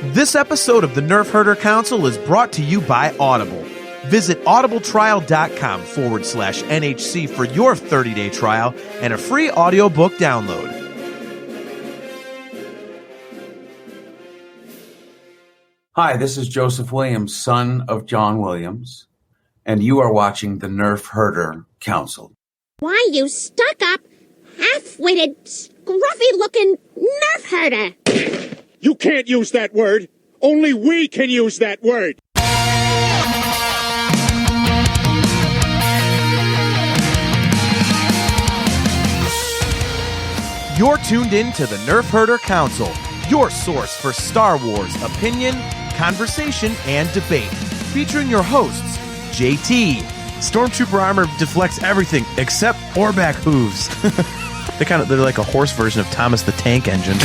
This episode of the Nerf Herder Council is brought to you by Audible. Visit audibletrial.com/NHC for your 30-day trial and a free audiobook download. Hi, this is Joseph Williams, son of John Williams, and you are watching the Nerf Herder Council. Why, you stuck-up, half-witted, scruffy-looking Nerf herder! You can't use that word! Only we can use that word! You're tuned in to the Nerf Herder Council, your source for Star Wars opinion, conversation, and debate. Featuring your hosts, JT. Stormtrooper armor deflects everything except Orback hooves. They're like a horse version of Thomas the Tank Engine.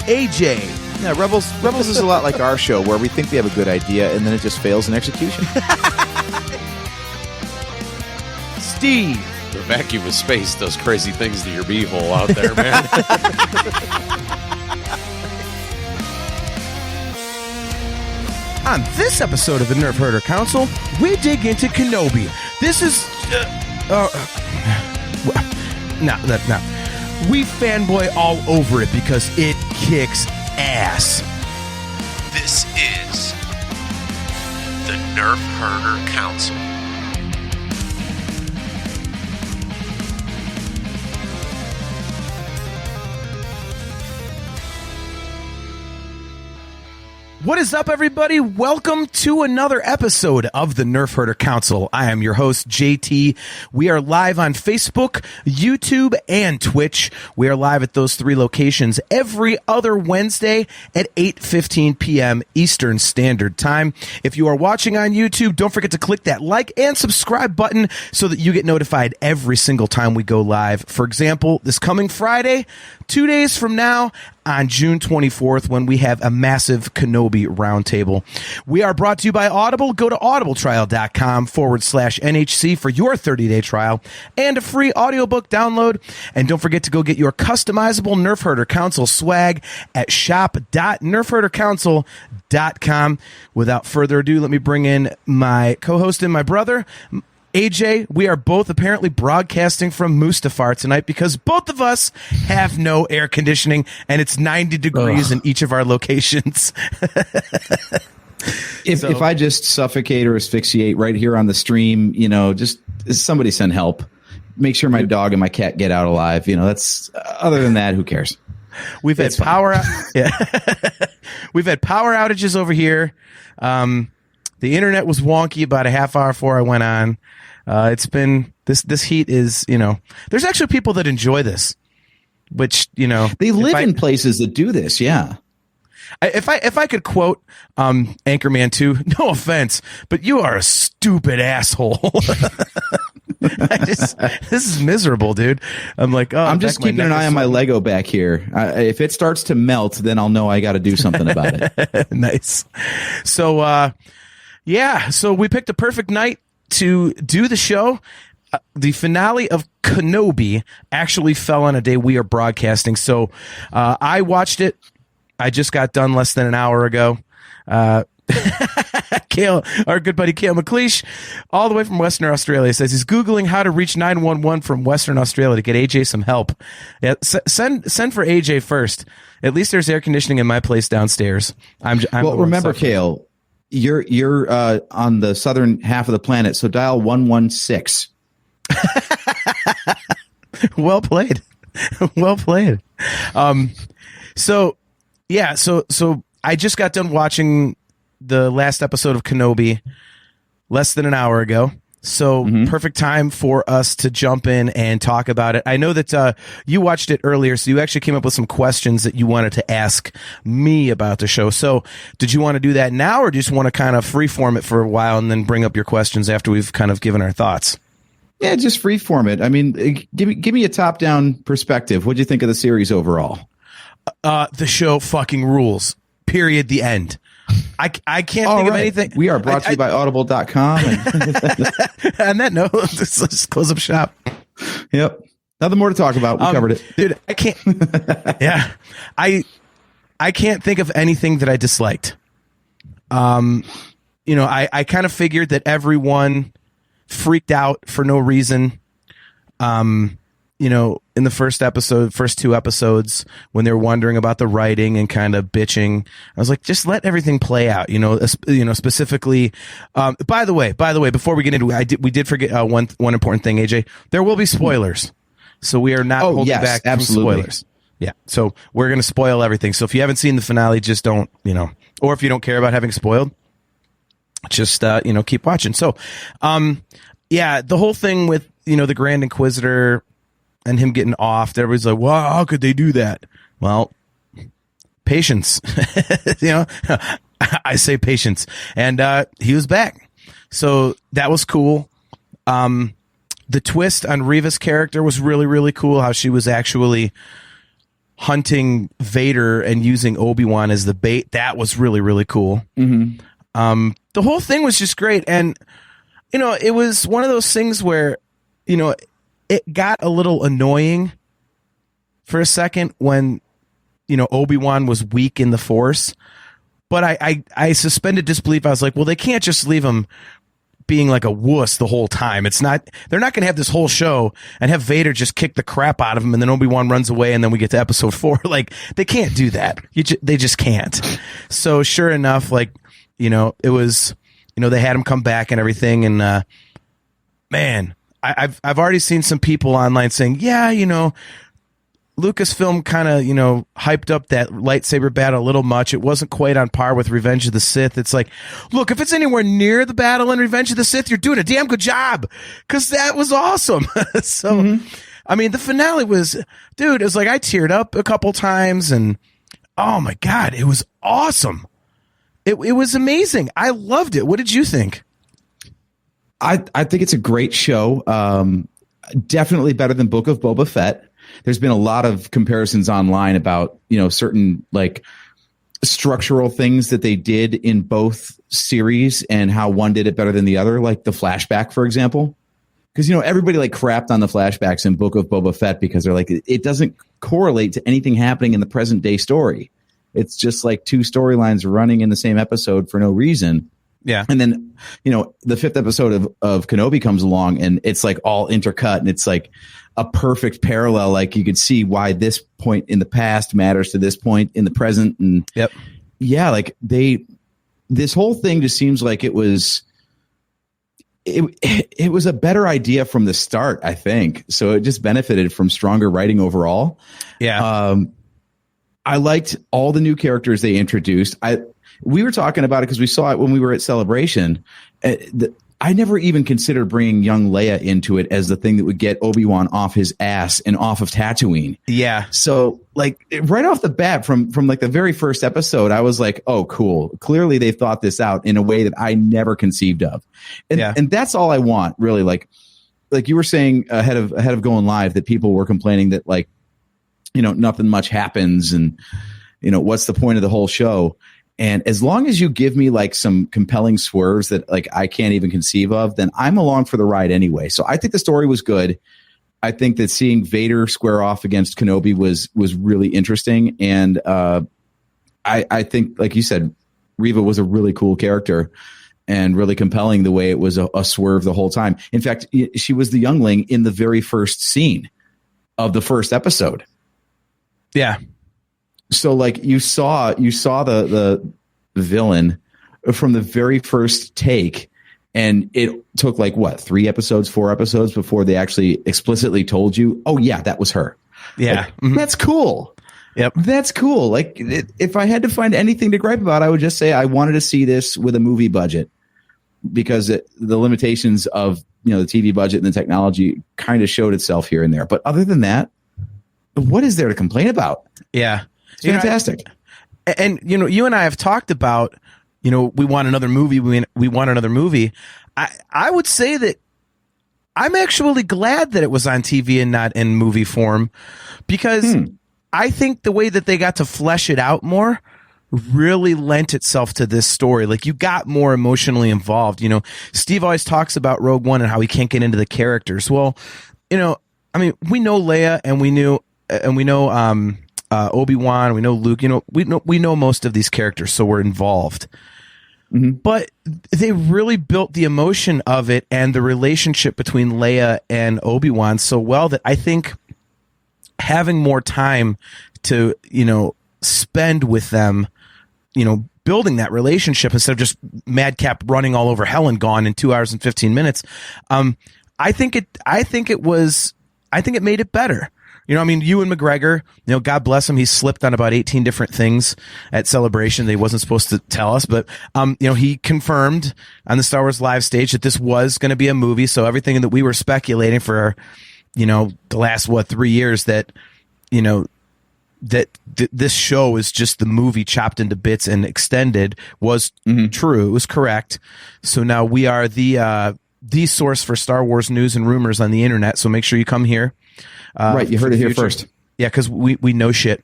AJ. Yeah, Rebels is a lot like our show, where we think we have a good idea and then it just fails in execution. Steve. The vacuum of space does crazy things to your beehole out there, man. On this episode of the Nerf Herder Council, we dig into Kenobi. This is... We fanboy all over it because it kicks ass. This is the Nerf Herder Council. What is up, everybody? Welcome to another episode of the Nerf Herder Council. I am your host, JT. We are live on Facebook, YouTube, and Twitch. We are live at those three locations every other Wednesday at 8:15 p.m. Eastern Standard Time. If you are watching on YouTube, don't forget to click that like and subscribe button so that you get notified every single time we go live. For example, this coming Friday, 2 days from now, on June 24th, when we have a massive Kenobi roundtable. We are brought to you by Audible. Go to audibletrial.com/NHC for your 30-day trial and a free audiobook download. And don't forget to go get your customizable Nerf Herder Council swag at shop.nerfherdercouncil.com. Without further ado, let me bring in my co-host and my brother, AJ. We are both apparently broadcasting from Mustafar tonight because both of us have no air conditioning and it's 90 degrees in each of our locations. If I just suffocate or asphyxiate right here on the stream, just somebody send help. Make sure my dog and my cat get out alive. That's other than that, who cares? We've had power. We've had power outages over here. The internet was wonky about a half hour before I went on. It's been this heat is, there's actually people that enjoy this, which, they live in places that do this. Yeah. If I could quote Anchorman 2, no offense, but you are a stupid asshole. This is miserable, dude. I'm like, I'm just keeping an eye on my Lego back here. If it starts to melt, then I'll know I got to do something about it. Nice. So, so we picked a perfect night to do the show. The finale of Kenobi actually fell on a day we are broadcasting. So I watched it. I just got done less than an hour ago. Kale, our good buddy Kale McLeish, all the way from Western Australia, says he's Googling how to reach 911 from Western Australia to get AJ some help. Yeah, send for AJ first. At least there's air conditioning in my place downstairs. I'm well, remember, Kale, you're on the southern half of the planet, so dial 116. Well played. Well played. So I just got done watching the last episode of Kenobi less than an hour ago. So perfect time for us to jump in and talk about it. I know that you watched it earlier, so you actually came up with some questions that you wanted to ask me about the show. So did you want to do that now, or do you just want to kind of freeform it for a while and then bring up your questions after we've kind of given our thoughts? Yeah, just freeform it. I mean, give me a top-down perspective. What do you think of the series overall? The show fucking rules. Period. The end. I can't think of anything. We are brought to you by audible.com. On that note, let's close up shop. Yep. Nothing more to talk about. We covered it. Dude, I can't. Yeah. I can't think of anything that I disliked. I kind of figured that everyone freaked out for no reason. In the first 2 episodes, when they were wondering about the writing and kind of bitching, I was like, just let everything play out. Specifically. By the way, before we get into it, we did forget one important thing, AJ. There will be spoilers, so we are not holding back from spoilers. Yeah, so we're going to spoil everything. So if you haven't seen the finale, just don't, or if you don't care about having spoiled, just keep watching. So, the whole thing with the Grand Inquisitor and him getting off, everybody's like, well, how could they do that? Well, patience. I say patience. And he was back. So that was cool. The twist on Reva's character was really, really cool. How she was actually hunting Vader and using Obi-Wan as the bait. That was really, really cool. Mm-hmm. The whole thing was just great. And, it was one of those things where, it got a little annoying for a second when, Obi-Wan was weak in the Force. But I suspended disbelief. I was like, well, they can't just leave him being like a wuss the whole time. They're not going to have this whole show and have Vader just kick the crap out of him and then Obi-Wan runs away and then we get to episode 4. Like, they can't do that. They just can't. So sure enough, it was, they had him come back and everything. And, man, I've already seen some people online saying, yeah, Lucasfilm kind of, hyped up that lightsaber battle a little much. It wasn't quite on par with Revenge of the Sith. It's like, look, if it's anywhere near the battle in Revenge of the Sith, you're doing a damn good job, because that was awesome. So, I mean, the finale was, dude, it was like I teared up a couple times, and oh my God, it was awesome. It was amazing. I loved it. What did you think? I think it's a great show. Definitely better than Book of Boba Fett. There's been a lot of comparisons online about, certain structural things that they did in both series and how one did it better than the other, like the flashback, for example. Because, everybody crapped on the flashbacks in Book of Boba Fett because they're like, it doesn't correlate to anything happening in the present day story. It's just like 2 storylines running in the same episode for no reason. Yeah. And then, the 5th episode of Kenobi comes along and it's like all intercut and it's like a perfect parallel. Like you could see why this point in the past matters to this point in the present. And this whole thing just seems like it was a better idea from the start, I think. So it just benefited from stronger writing overall. Yeah. I liked all the new characters they introduced. We were talking about it because we saw it when we were at Celebration. I never even considered bringing young Leia into it as the thing that would get Obi-Wan off his ass and off of Tatooine. Yeah. So right off the bat from the very first episode, I was like, oh, cool. Clearly they've thought this out in a way that I never conceived of. And that's all I want, really. Like you were saying ahead of going live, that people were complaining that nothing much happens and, what's the point of the whole show? And as long as you give me some compelling swerves that I can't even conceive of, then I'm along for the ride anyway. So I think the story was good. I think that seeing Vader square off against Kenobi was really interesting. And I think, like you said, Reva was a really cool character and really compelling the way it was a swerve the whole time. In fact, she was the youngling in the very first scene of the first episode. Yeah. So you saw the villain from the very first take, and it took 3 episodes, 4 episodes before they actually explicitly told you, oh yeah, that was her. Yeah. That's cool. Yep. That's cool. If I had to find anything to gripe about, I would just say I wanted to see this with a movie budget, because the limitations of the TV budget and the technology kind of showed itself here and there. But other than that, what is there to complain about? Yeah. It's fantastic. And you and I have talked about, we want another movie. We want another movie. I would say that I'm actually glad that it was on TV and not in movie form, because I think the way that they got to flesh it out more really lent itself to this story. You got more emotionally involved. Steve always talks about Rogue One and how he can't get into the characters. Well, I mean, we know Leia and we know Obi-Wan, we know Luke, we know most of these characters, so we're involved. Mm-hmm. But they really built the emotion of it and the relationship between Leia and Obi-Wan so well that I think having more time to, spend with them, building that relationship instead of just madcap running all over hell and gone in 2 hours and 15 minutes. I think it made it better. Ewan McGregor, God bless him. He slipped on about 18 different things at Celebration that he wasn't supposed to tell us. But, he confirmed on the Star Wars live stage that this was going to be a movie. So everything that we were speculating for, the last, 3 years that, this show is just the movie chopped into bits and extended was true. It was correct. So now we are the source for Star Wars news and rumors on the internet. So make sure you come here. Right, you heard it here first. Yeah, because we know shit.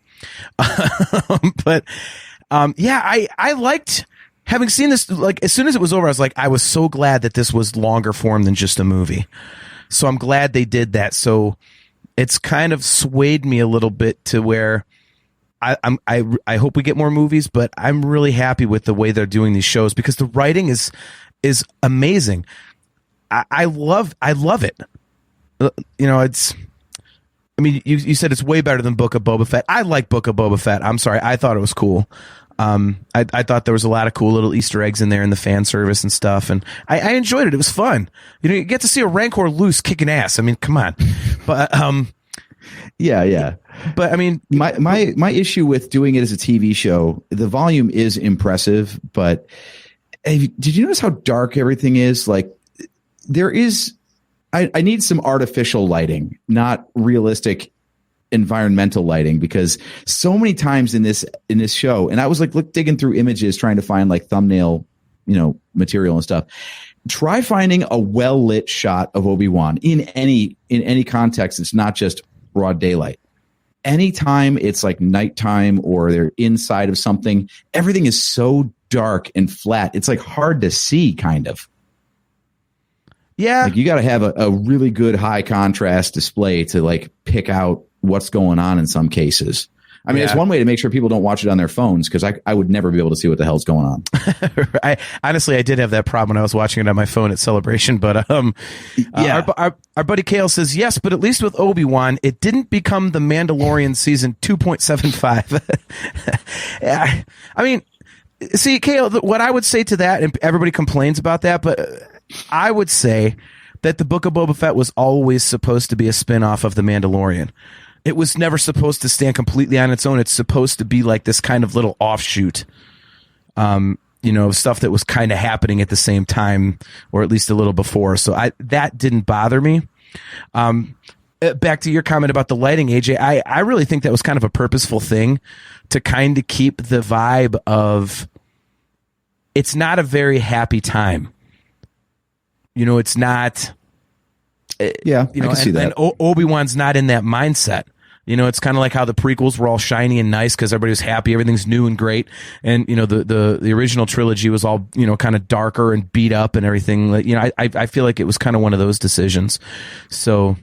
But I liked having seen this. Like, as soon as it was over, I was so glad that this was longer form than just a movie. So I'm glad they did that. So it's kind of swayed me a little bit to where I hope we get more movies, but I'm really happy with the way they're doing these shows because the writing is amazing. I love it. You said it's way better than Book of Boba Fett. I like Book of Boba Fett. I'm sorry. I thought it was cool. I thought there was a lot of cool little Easter eggs in there in the fan service and stuff. And I enjoyed it. It was fun. You get to see a Rancor loose kicking ass. I mean, come on. But, yeah. But I mean, my issue with doing it as a TV show, the volume is impressive, but did you notice how dark everything is? Like there is, I need some artificial lighting, not realistic environmental lighting, because so many times in this show, and I was digging through images trying to find like thumbnail, material and stuff. Try finding a well lit shot of Obi-Wan in any context. It's not just broad daylight. Anytime it's like nighttime or they're inside of something, everything is so dark and flat. It's like hard to see, kind of. Yeah. Like you got to have a really good high contrast display to like pick out what's going on in some cases. I mean, it's one way to make sure people don't watch it on their phones, because I would never be able to see what the hell's going on. I did have that problem when I was watching it on my phone at Celebration. But our buddy Kale says, yes, but at least with Obi-Wan, it didn't become The Mandalorian season 2.75. I mean, see, Kale, what I would say to that, and everybody complains about that, but I would say that the Book of Boba Fett was always supposed to be a spin-off of The Mandalorian. It was never supposed to stand completely on its own. It's supposed to be like this kind of little offshoot, stuff that was kind of happening at the same time, or at least a little before. So that didn't bother me. Back to your comment about the lighting, AJ, I really think that was kind of a purposeful thing to kind of keep the vibe of it's not a very happy time. It's not. Yeah, I can see that. And Obi-Wan's not in that mindset. It's kind of like how the prequels were all shiny and nice because everybody was happy, everything's new and great. And the original trilogy was all kind of darker and beat up and everything. I feel like it was kind of one of those decisions. So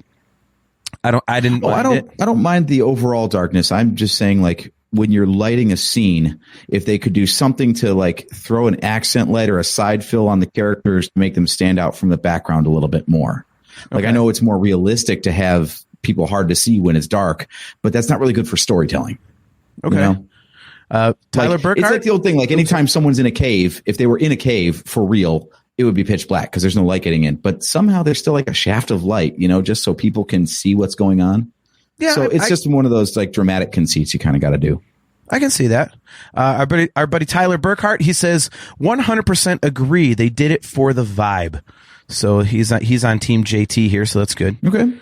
I don't mind the overall darkness. I'm just saying, like, when you're lighting a scene, if they could do something to like throw an accent light or a side fill on the characters to make them stand out from the background a little bit more. Like, I know it's more realistic to have people hard to see when it's dark, but that's not really good for storytelling. Okay. Tyler Burkhart? It's like the old thing, like anytime someone's in a cave, if they were in a cave for real, it would be pitch black because there's no light getting in. But somehow there's still like a shaft of light, just so people can see what's going on. Yeah. So it's just one of those like dramatic conceits you kind of got to do. I can see that. Our buddy Tyler Burkhart, he says 100% agree. They did it for the vibe. So he's on Team JT here, so that's good. Okay.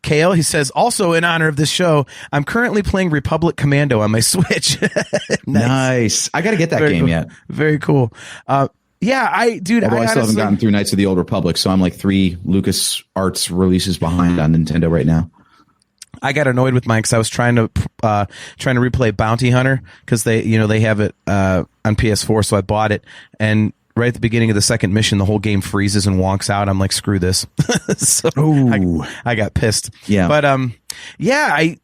Kale, he says, also in honor of this show, I'm currently playing Republic Commando on my Switch. Nice. I got to get that game yet. Very cool. I still haven't gotten through Knights of the Old Republic, so I'm like 3 LucasArts releases behind on Nintendo right now. I got annoyed with mine because I was trying to replay Bounty Hunter because they have it on PS4, so I bought it, and right at the beginning of the second mission, the whole game freezes and wonks out. I'm like, screw this. So I got pissed. Yeah. But yeah,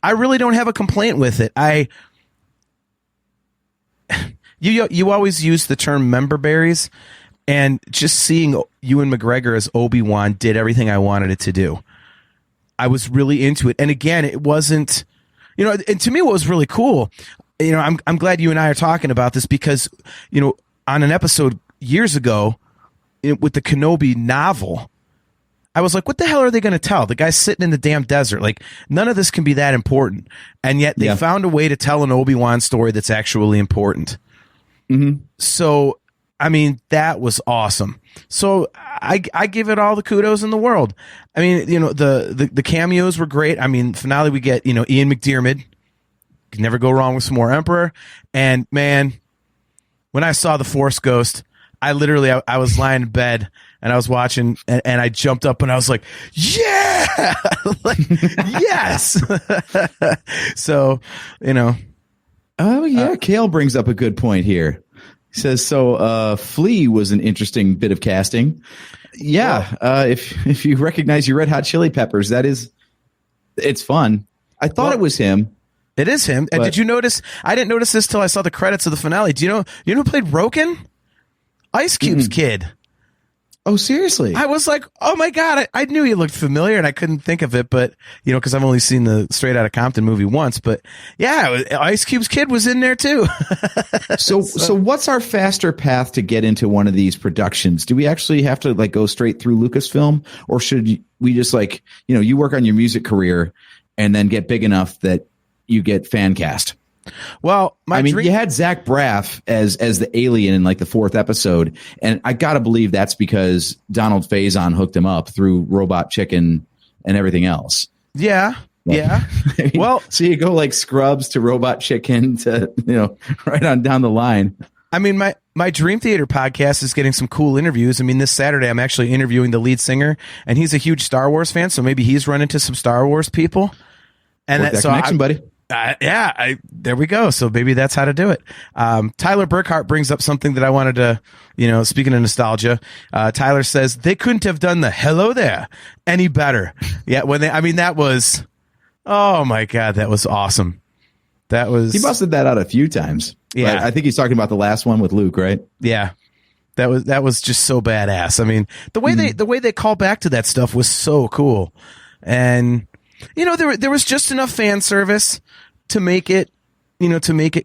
I really don't have a complaint with it. You always use the term member berries, and just seeing Ewan McGregor as Obi-Wan did everything I wanted it to do. I was really into it. And again, it wasn't, and to me what was really cool, I'm glad you and I are talking about this because, on an episode years ago with the Kenobi novel, I was like, what the hell are they going to tell? The guy's sitting in the damn desert. Like, none of this can be that important. And yet they found a way to tell an Obi-Wan story that's actually important. Mm-hmm. So, I mean, that was awesome. So I give it all the kudos in the world. I mean, the cameos were great. I mean, finale we get, Ian McDiarmid. Can never go wrong with some more Emperor. And man, when I saw the Force Ghost, I literally I was lying in bed and I was watching and I jumped up and I was like, yeah, like, yes. So, Oh yeah, Kale brings up a good point here. He says, Flea was an interesting bit of casting. Yeah, if you recognize your Red Hot Chili Peppers, it's fun. I thought it was him. It is him. And did you notice? I didn't notice this till I saw the credits of the finale. Do you know who played Roken? Ice Cube's kid. Oh, seriously? I was like, oh my God, I knew he looked familiar and I couldn't think of it, but because I've only seen the Straight Outta Compton movie once, but yeah, Ice Cube's kid was in there too. So what's our faster path to get into one of these productions? Do we actually have to go straight through Lucasfilm, or should we just you work on your music career and then get big enough that you get fan cast? Well, you had Zach Braff as the alien in the fourth episode, and I gotta believe that's because Donald Faison hooked him up through Robot Chicken and everything else. Yeah. Yeah. Well, so you go Scrubs to Robot Chicken to right on down the line. I mean, my Dream Theater podcast is getting some cool interviews. I mean, this Saturday I'm actually interviewing the lead singer, and he's a huge Star Wars fan, so maybe he's run into some Star Wars people. And that connection, buddy. There we go. So maybe that's how to do it. Tyler Burkhart brings up something that I wanted to, speaking of nostalgia, Tyler says they couldn't have done the hello there any better. Yeah. That was, oh my God, that was awesome. He busted that out a few times. Yeah. I think he's talking about the last one with Luke, right? Yeah. That was just so badass. I mean, the way they call back to that stuff was so cool. And, there was just enough fan service to make it,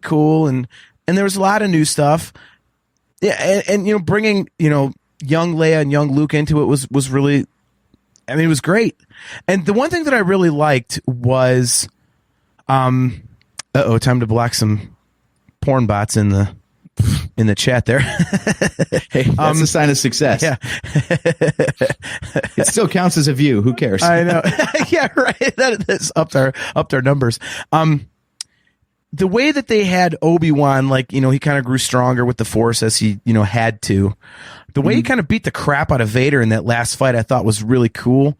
cool. And there was a lot of new stuff. Yeah. And bringing, young Leia and young Luke into it was really, it was great. And the one thing that I really liked was, time to block some porn bots in the chat there. Hey, that's a sign of success. Yeah. It still counts as a view. Who cares? I know. Yeah, right. That's up their numbers. The way that they had Obi-Wan, he kind of grew stronger with the Force as he, had to. The way he kind of beat the crap out of Vader in that last fight, I thought was really cool.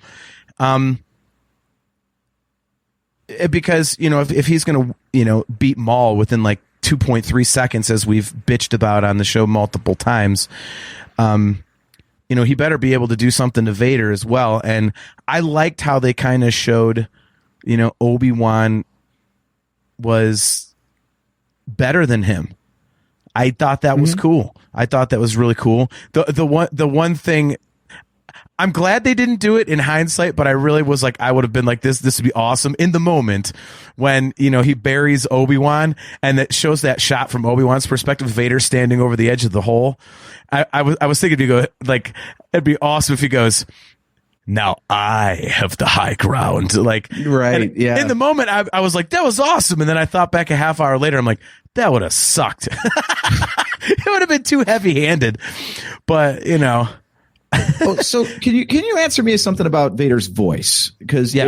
Because, if he's going to, beat Maul within 2.3 seconds, as we've bitched about on the show multiple times, he better be able to do something to Vader as well. And I liked how they kind of showed, Obi-Wan was better than him. I thought that was cool. I thought that was really cool. The one thing, I'm glad they didn't do it in hindsight, but I really was I would have been this would be awesome in the moment when, he buries Obi-Wan and that shows that shot from Obi-Wan's perspective, Vader standing over the edge of the hole. I was thinking to go it'd be awesome if he goes, now I have the high ground. Right. Yeah. In the moment I was like, that was awesome. And then I thought back a half hour later, I'm like, that would have sucked. It would have been too heavy handed, but Oh, so can you answer me something about Vader's voice? Because you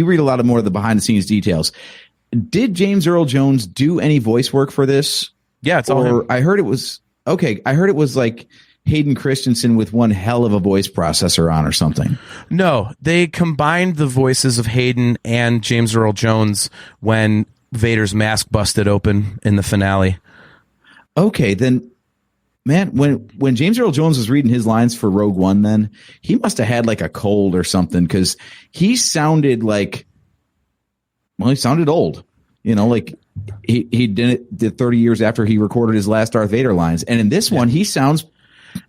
read a lot of more of the behind the scenes details. Did James Earl Jones do any voice work for this? Yeah, it's all him. I heard it was Hayden Christensen with one hell of a voice processor on or something. No, they combined the voices of Hayden and James Earl Jones when Vader's mask busted open in the finale. Okay, then, man, when James Earl Jones was reading his lines for Rogue One, then he must have had like a cold or something, because he sounded he sounded old. Like he did 30 years after he recorded his last Darth Vader lines, and in this one he sounds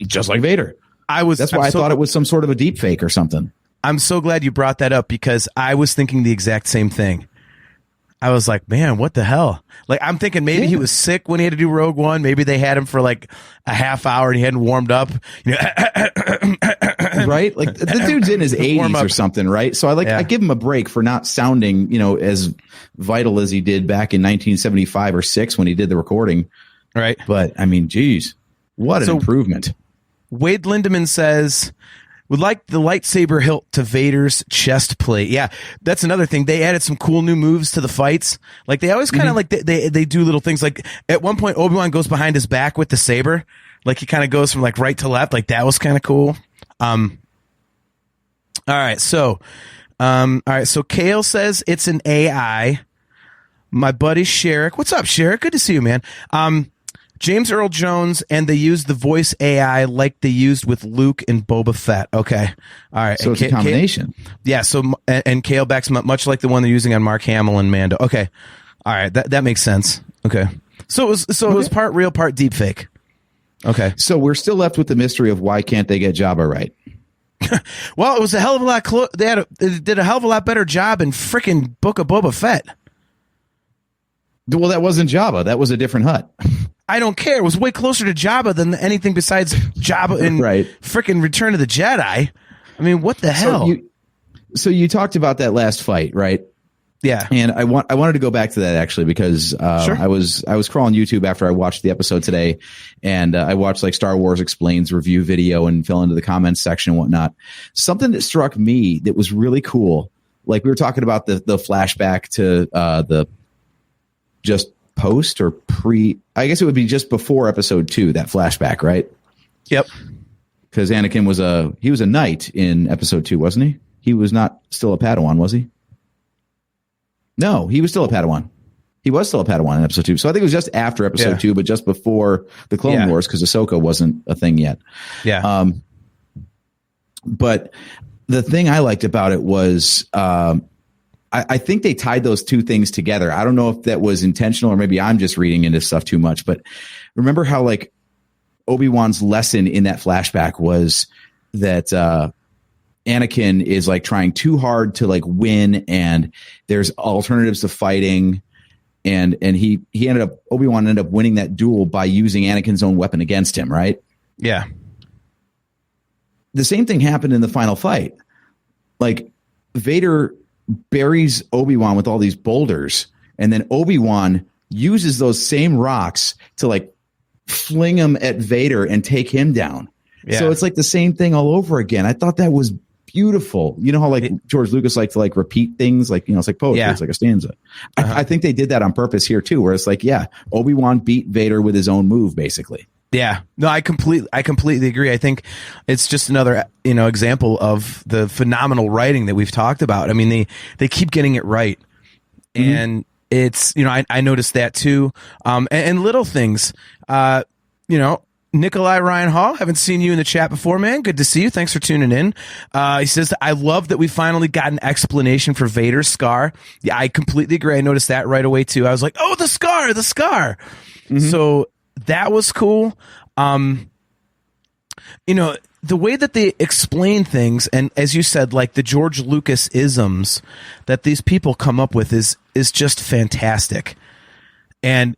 just like Vader. That's why I thought it was some sort of a deep fake or something. I'm so glad you brought that up, because I was thinking the exact same thing. I was like, man, what the hell? Like, I'm thinking maybe he was sick when he had to do Rogue One. Maybe they had him for like a half hour and he hadn't warmed up. Right? Like, the dude's in his 80s or something, right? So I give him a break for not sounding, as vital as he did back in 1975 or 6 when he did the recording. Right. But I mean, geez, what an improvement. Wade Lindemann says, would like the lightsaber hilt to Vader's chest plate. Yeah, that's another thing. They added some cool new moves to the fights. Like, they always kind of like they do little things. Like, at one point, Obi-Wan goes behind his back with the saber. Like, he kind of goes from like right to left. Like, that was kind of cool. All right, so Kale says it's an AI. My buddy Sherrick. What's up, Sherrick? Good to see you, man. James Earl Jones, and they used the voice AI like they used with Luke and Boba Fett. Okay. All right. So it's a combination. Yeah. So, and Kale backs much like the one they're using on Mark Hamill and Mando. Okay. All right. That makes sense. Okay. So it was part real, part deep fake. Okay. So we're still left with the mystery of why can't they get Jabba right? Well, it was a hell of a lot they did a hell of a lot better job in frickin' Book of Boba Fett. Well, that wasn't Jabba. That was a different hut. I don't care. It was way closer to Jabba than anything besides Jabba in frickin' Return of the Jedi. I mean, what the hell? So you talked about that last fight, right? Yeah. And I wanted to go back to that actually, because Sure. I was crawling YouTube after I watched the episode today, and I watched like Star Wars Explains review video and fell into the comments section and whatnot. Something that struck me that was really cool, like we were talking about the flashback to the just post or pre, I guess it would be just before episode 2, that flashback, right? Yep. Because Anakin was a knight in episode 2, wasn't he? He was not still a Padawan, was he? No, he was still a Padawan. He was still a Padawan in episode 2. So I think it was just after episode 2, but just before the Clone Wars, because Ahsoka wasn't a thing yet. Yeah. But the thing I liked about it was, I think they tied those two things together. I don't know if that was intentional, or maybe I'm just reading into stuff too much, but remember how like Obi-Wan's lesson in that flashback was that, Anakin is like trying too hard to like win, and there's alternatives to fighting. And Obi-Wan ended up winning that duel by using Anakin's own weapon against him. Right. Yeah. The same thing happened in the final fight. Like, Vader buries Obi-Wan with all these boulders, and then Obi-Wan uses those same rocks to like fling them at Vader and take him down. Yeah. So it's like the same thing all over again. I thought that was beautiful. You know how like George Lucas liked to like repeat things, like, it's like poetry. It's like a stanza. I think they did that on purpose here too, where it's like, Obi-Wan beat Vader with his own move, basically. Yeah, no, I completely agree. I think it's just another, example of the phenomenal writing that we've talked about. I mean, they keep getting it right. Mm-hmm. And it's, I noticed that too. And little things, Nikolai Ryan Hall, haven't seen you in the chat before, man. Good to see you. Thanks for tuning in. He says, I love that we finally got an explanation for Vader's scar. Yeah, I completely agree. I noticed that right away too. I was like, oh, the scar. Mm-hmm. So that was cool. The way that they explain things, and as you said, like the George Lucas isms that these people come up with is just fantastic. And,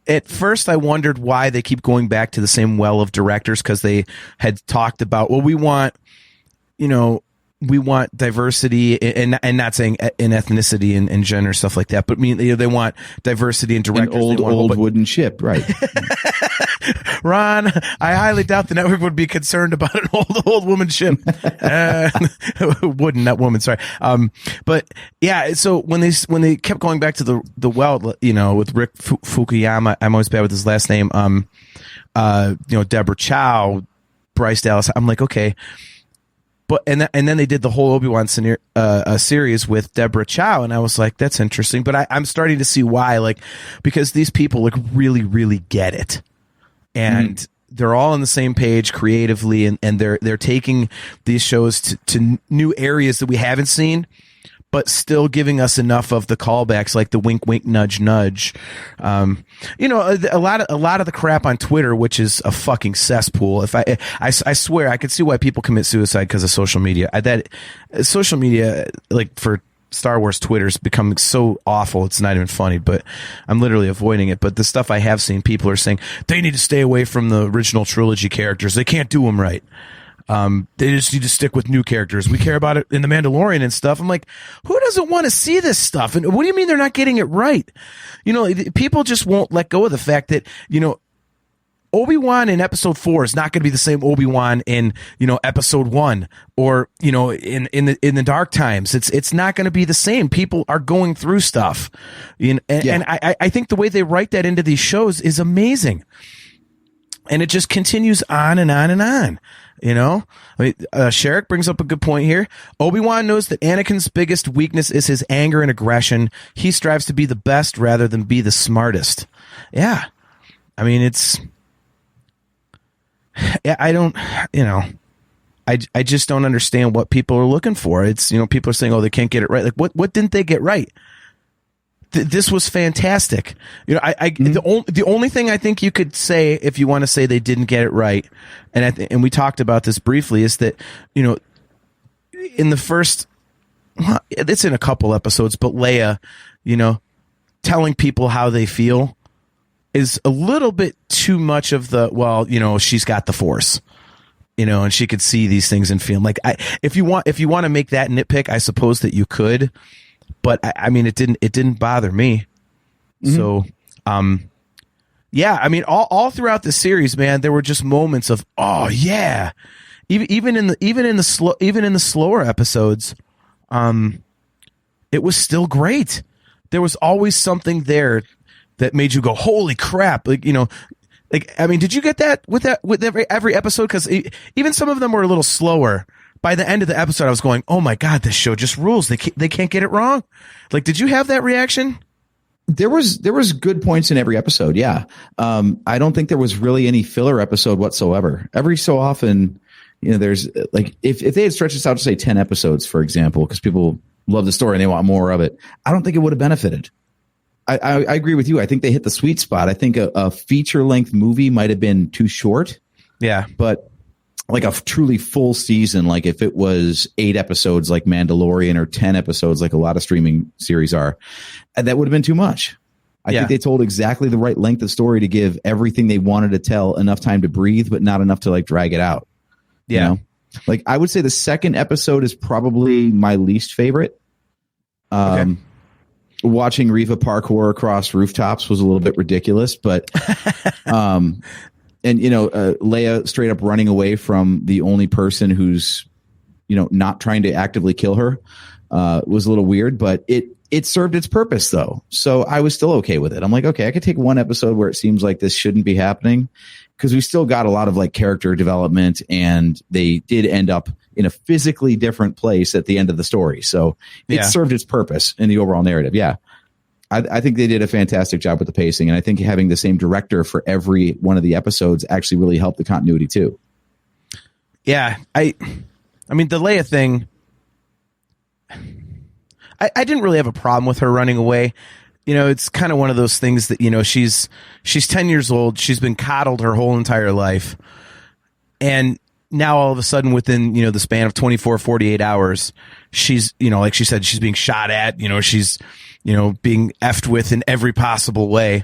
at first I wondered why they keep going back to the same well of directors, because they had talked about, well, we want diversity, and not saying in ethnicity and gender, stuff like that, but they want diversity in directors. An old wooden ship, right? Ron, I highly doubt the network would be concerned about an old woman ship. Wooden, not woman. Sorry. But yeah. So when they kept going back to the well, with Rick Fukuyama, I'm always bad with his last name. Deborah Chow, Bryce Dallas. I'm like, okay. But and then they did the whole Obi-Wan series with Deborah Chow, and I was like, that's interesting. But I'm starting to see why, like, because these people like really, really get it, and they're all on the same page creatively, and they're taking these shows to new areas that we haven't seen, but still giving us enough of the callbacks, like the wink, wink, nudge, nudge. You know, a lot of the crap on Twitter, which is a fucking cesspool. If I swear, I could see why people commit suicide because of social media. Social media, like for Star Wars, Twitter's become so awful. It's not even funny, but I'm literally avoiding it. But the stuff I have seen, people are saying they need to stay away from the original trilogy characters. They can't do them right. They just need to stick with new characters. We care about it in The Mandalorian and stuff. I'm like, who doesn't want to see this stuff? And what do you mean they're not getting it right? You know, people just won't let go of the fact that, you know, Obi-Wan in episode 4 is not going to be the same Obi-Wan in, you know, episode 1 or, you know, in the dark times. It's not going to be the same. People are going through stuff. And I think the way they write that into these shows is amazing. And it just continues on and on and on. You know, I mean, Sherrick brings up a good point here. Obi-Wan knows that Anakin's biggest weakness is his anger and aggression. He strives to be the best rather than be the smartest. Yeah. I mean, I don't, you know, I just don't understand what people are looking for. It's, you know, people are saying, oh, they can't get it right. Like, what didn't they get right? This was fantastic. You know, the only thing I think you could say, if you want to say they didn't get it right, and we talked about this briefly, is that, you know, in the first, it's in a couple episodes, but Leia, you know, telling people how they feel is a little bit too much of the, well, you know, she's got the Force, you know, and she could see these things and feel like, if you want to make that nitpick, I suppose that you could. But I mean, it didn't bother me. So, yeah, I mean, all throughout the series, man, there were just moments of, oh yeah, even in the slower episodes, it was still great. There was always something there that made you go, holy crap! Like, you know, like, I mean, did you get that with every episode? Because even some of them were a little slower. By the end of the episode, I was going, oh my God, this show just rules. They can't get it wrong. Like, did you have that reaction? There was good points in every episode. Yeah. I don't think there was really any filler episode whatsoever. Every so often, you know, there's like, if they had stretched this out to say 10 episodes, for example, because people love the story and they want more of it, I don't think it would have benefited. I agree with you. I think they hit the sweet spot. I think a feature length movie might have been too short. Yeah. But like a truly full season, like if it was 8 episodes like Mandalorian or 10 episodes like a lot of streaming series are, that would have been too much. I think they told exactly the right length of story to give everything they wanted to tell enough time to breathe, but not enough to like drag it out. Yeah. You know? Like I would say the second episode is probably my least favorite. Okay. Watching Reva parkour across rooftops was a little bit ridiculous, but and, you know, Leia straight up running away from the only person who's, you know, not trying to actively kill her was a little weird, but it served its purpose, though. So I was still okay with it. I'm like, okay, I could take one episode where it seems like this shouldn't be happening, because we still got a lot of like character development, and they did end up in a physically different place at the end of the story. So it served its purpose in the overall narrative. Yeah. I think they did a fantastic job with the pacing, and I think having the same director for every one of the episodes actually really helped the continuity too. Yeah, I mean, the Leia thing, I didn't really have a problem with her running away. You know, it's kind of one of those things that, you know, she's 10 years old, she's been coddled her whole entire life, and now all of a sudden within, you know, the span of 24, 48 hours, she's, you know, like she said, she's being shot at, you know, she's, you know, being effed with in every possible way.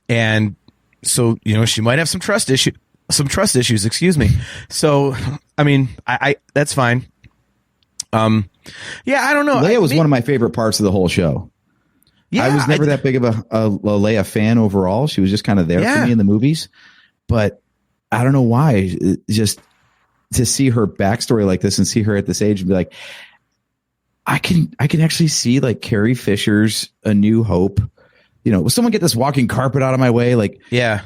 And so, you know, she might have some trust issues, excuse me. So, I mean, I that's fine. Yeah, I don't know. Leia was one of my favorite parts of the whole show. Yeah, I was never that big of a Leia fan overall. She was just kind of there for me in the movies, but I don't know why. Just to see her backstory like this and see her at this age and be like, I can actually see like Carrie Fisher's A New Hope. You know, will someone get this walking carpet out of my way? Like, yeah,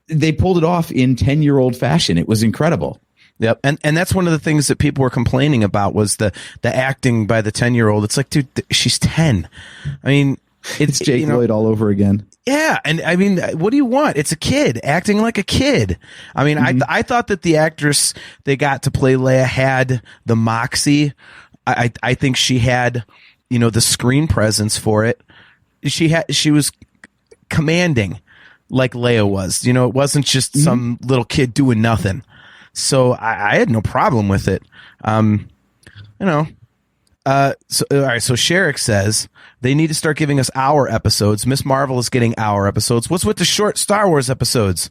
they pulled it off in 10-year-old fashion. It was incredible. Yep. And that's one of the things that people were complaining about was the acting by the 10-year-old. It's like, dude, she's 10. I mean, it's Jake Lloyd all over again. Yeah. And I mean, what do you want? It's a kid acting like a kid. I mean, I thought that the actress they got to play Leia had the moxie. I think she had, the screen presence for it. She was commanding like Leia was, it wasn't just some little kid doing nothing. So I had no problem with it. So all right. So Sherrick says they need to start giving us our episodes. Miss Marvel is getting our episodes. What's with the short Star Wars episodes?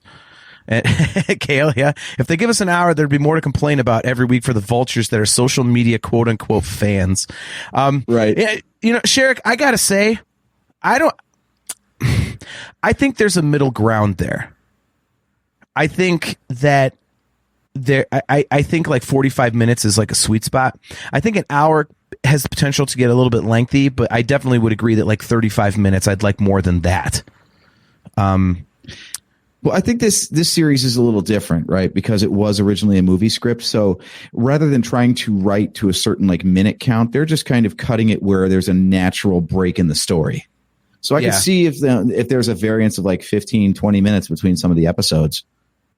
Kale, yeah. If they give us an hour, there'd be more to complain about every week for the vultures that are social media quote unquote fans. Right. Sherrick, I gotta say, I think there's a middle ground there. I think that I think like 45 minutes is like a sweet spot. I think an hour has the potential to get a little bit lengthy, but I definitely would agree that like 35 minutes, I'd like more than that. Well, I think this series is a little different, right? Because it was originally a movie script. So rather than trying to write to a certain like minute count, they're just kind of cutting it where there's a natural break in the story. So I can see if there's a variance of like 15, 20 minutes between some of the episodes.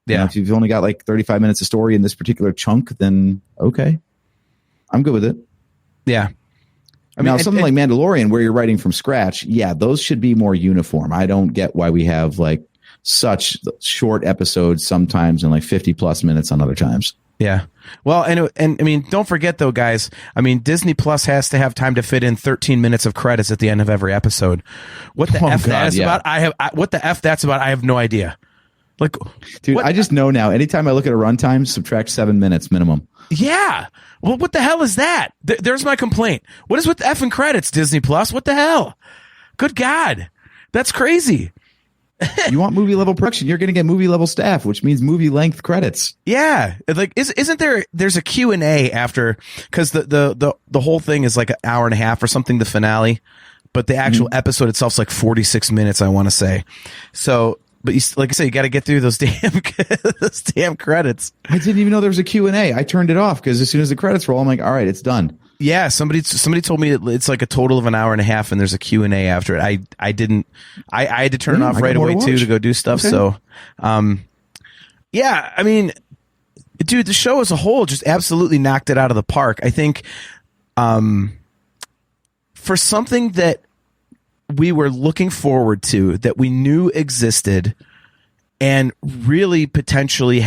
Yeah. If you've only got like 35 minutes of story in this particular chunk, then okay. I'm good with it. Yeah. I mean, something like Mandalorian where you're writing from scratch, those should be more uniform. I don't get why we have like such short episodes sometimes and like 50 plus minutes on other times. Yeah. Well, and I mean, don't forget though, guys, I mean, Disney Plus has to have time to fit in 13 minutes of credits at the end of every episode. What the F that is about? What the F that's about? I have no idea. Like, dude, I just know now. Anytime I look at a runtime, subtract 7 minutes minimum. Yeah. Well, what the hell is that? There's my complaint. What is with the effing credits, Disney Plus? What the hell? Good God. That's crazy. You want movie level production, you're going to get movie level staff, which means movie length credits. Yeah. Like, isn't there's a Q&A after, because the whole thing is like an hour and a half or something, the finale, but the actual episode itself is like 46 minutes, I want to say. So, but like I say, you got to get through those damn credits. I didn't even know there was a Q&A. I turned it off because as soon as the credits roll, I'm like, all right, it's done. Yeah, somebody told me it's like a total of an hour and a half, and there's a Q&A after it. I had to turn it off right away too to go do stuff. Okay. So, yeah, I mean, dude, the show as a whole just absolutely knocked it out of the park. I think, for something that we were looking forward to, that we knew existed, and really potentially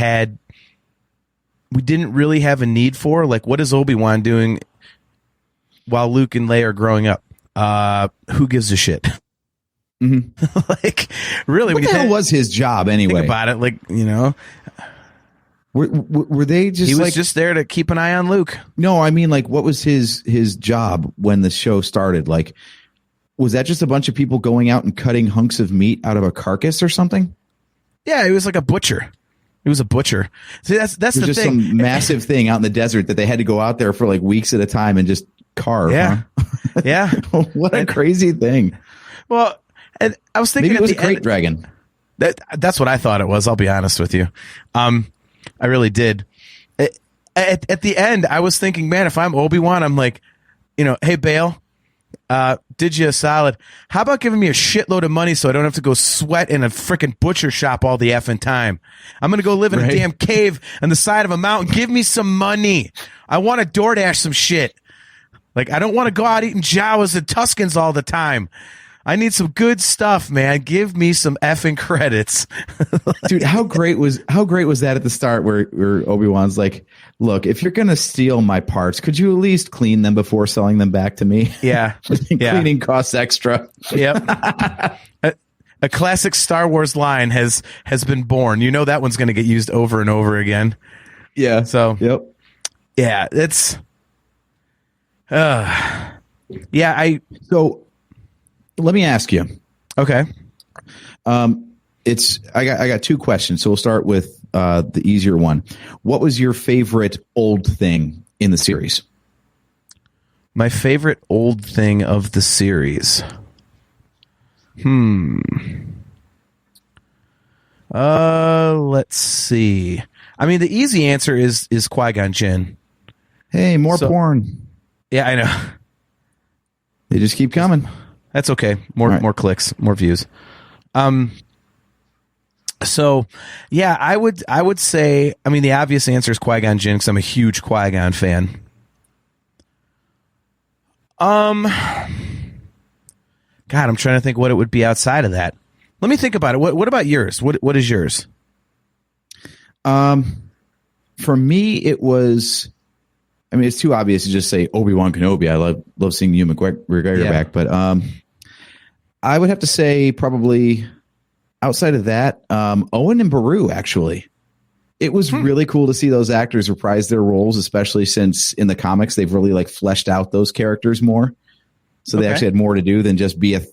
we didn't really have a need for, like, what is Obi-Wan doing while Luke and Leia are growing up? Who gives a shit? Mm-hmm. Like, really, what the hell was his job anyway? Think about it, like, were they just? He was just there to keep an eye on Luke. No, I mean, like, what was his job when the show started? Like, was that just a bunch of people going out and cutting hunks of meat out of a carcass or something? Yeah, he was like a butcher. He was a butcher. See, that's the just thing. Some massive thing out in the desert that they had to go out there for like weeks at a time and just carve. Yeah, huh? Yeah. What a crazy thing. Well, and I was thinking maybe it was a great dragon. That's what I thought it was. I'll be honest with you. I really did. At the end, I was thinking, man, if I'm Obi-Wan, I'm like, hey, Bail. Did you a solid. How about giving me a shitload of money so I don't have to go sweat in a freaking butcher shop all the effing time? I'm going to go live in a damn cave on the side of a mountain. Give me some money. I want to DoorDash some shit. Like, I don't want to go out eating Jawas and Tuscans all the time. I need some good stuff, man. Give me some effing credits. Dude, how great was that at the start where Obi-Wan's like, look, if you're going to steal my parts, could you at least clean them before selling them back to me? Yeah. Cleaning costs extra. Yep. A classic Star Wars line has been born. That one's going to get used over and over again. Yeah. So, yep. Yeah, it's So let me ask you. Okay. I got two questions. So we'll start with the easier one. What was your favorite old thing in the series? My favorite old thing of the series. Let's see. I mean, the easy answer is Qui-Gon Jinn. Hey, more porn. Yeah, I know. They just keep coming. That's okay. More clicks, more views. So, yeah, I would say, I mean, the obvious answer is Qui-Gon Jinn because I'm a huge Qui-Gon fan. God, I'm trying to think what it would be outside of that. Let me think about it. What about yours? What is yours? For me, it was. I mean, it's too obvious to just say Obi-Wan Kenobi. I love seeing Ewan McGregor back, but I would have to say probably outside of that, Owen and Beru. Actually, it was really cool to see those actors reprise their roles, especially since in the comics they've really like fleshed out those characters more. So they actually had more to do than just be a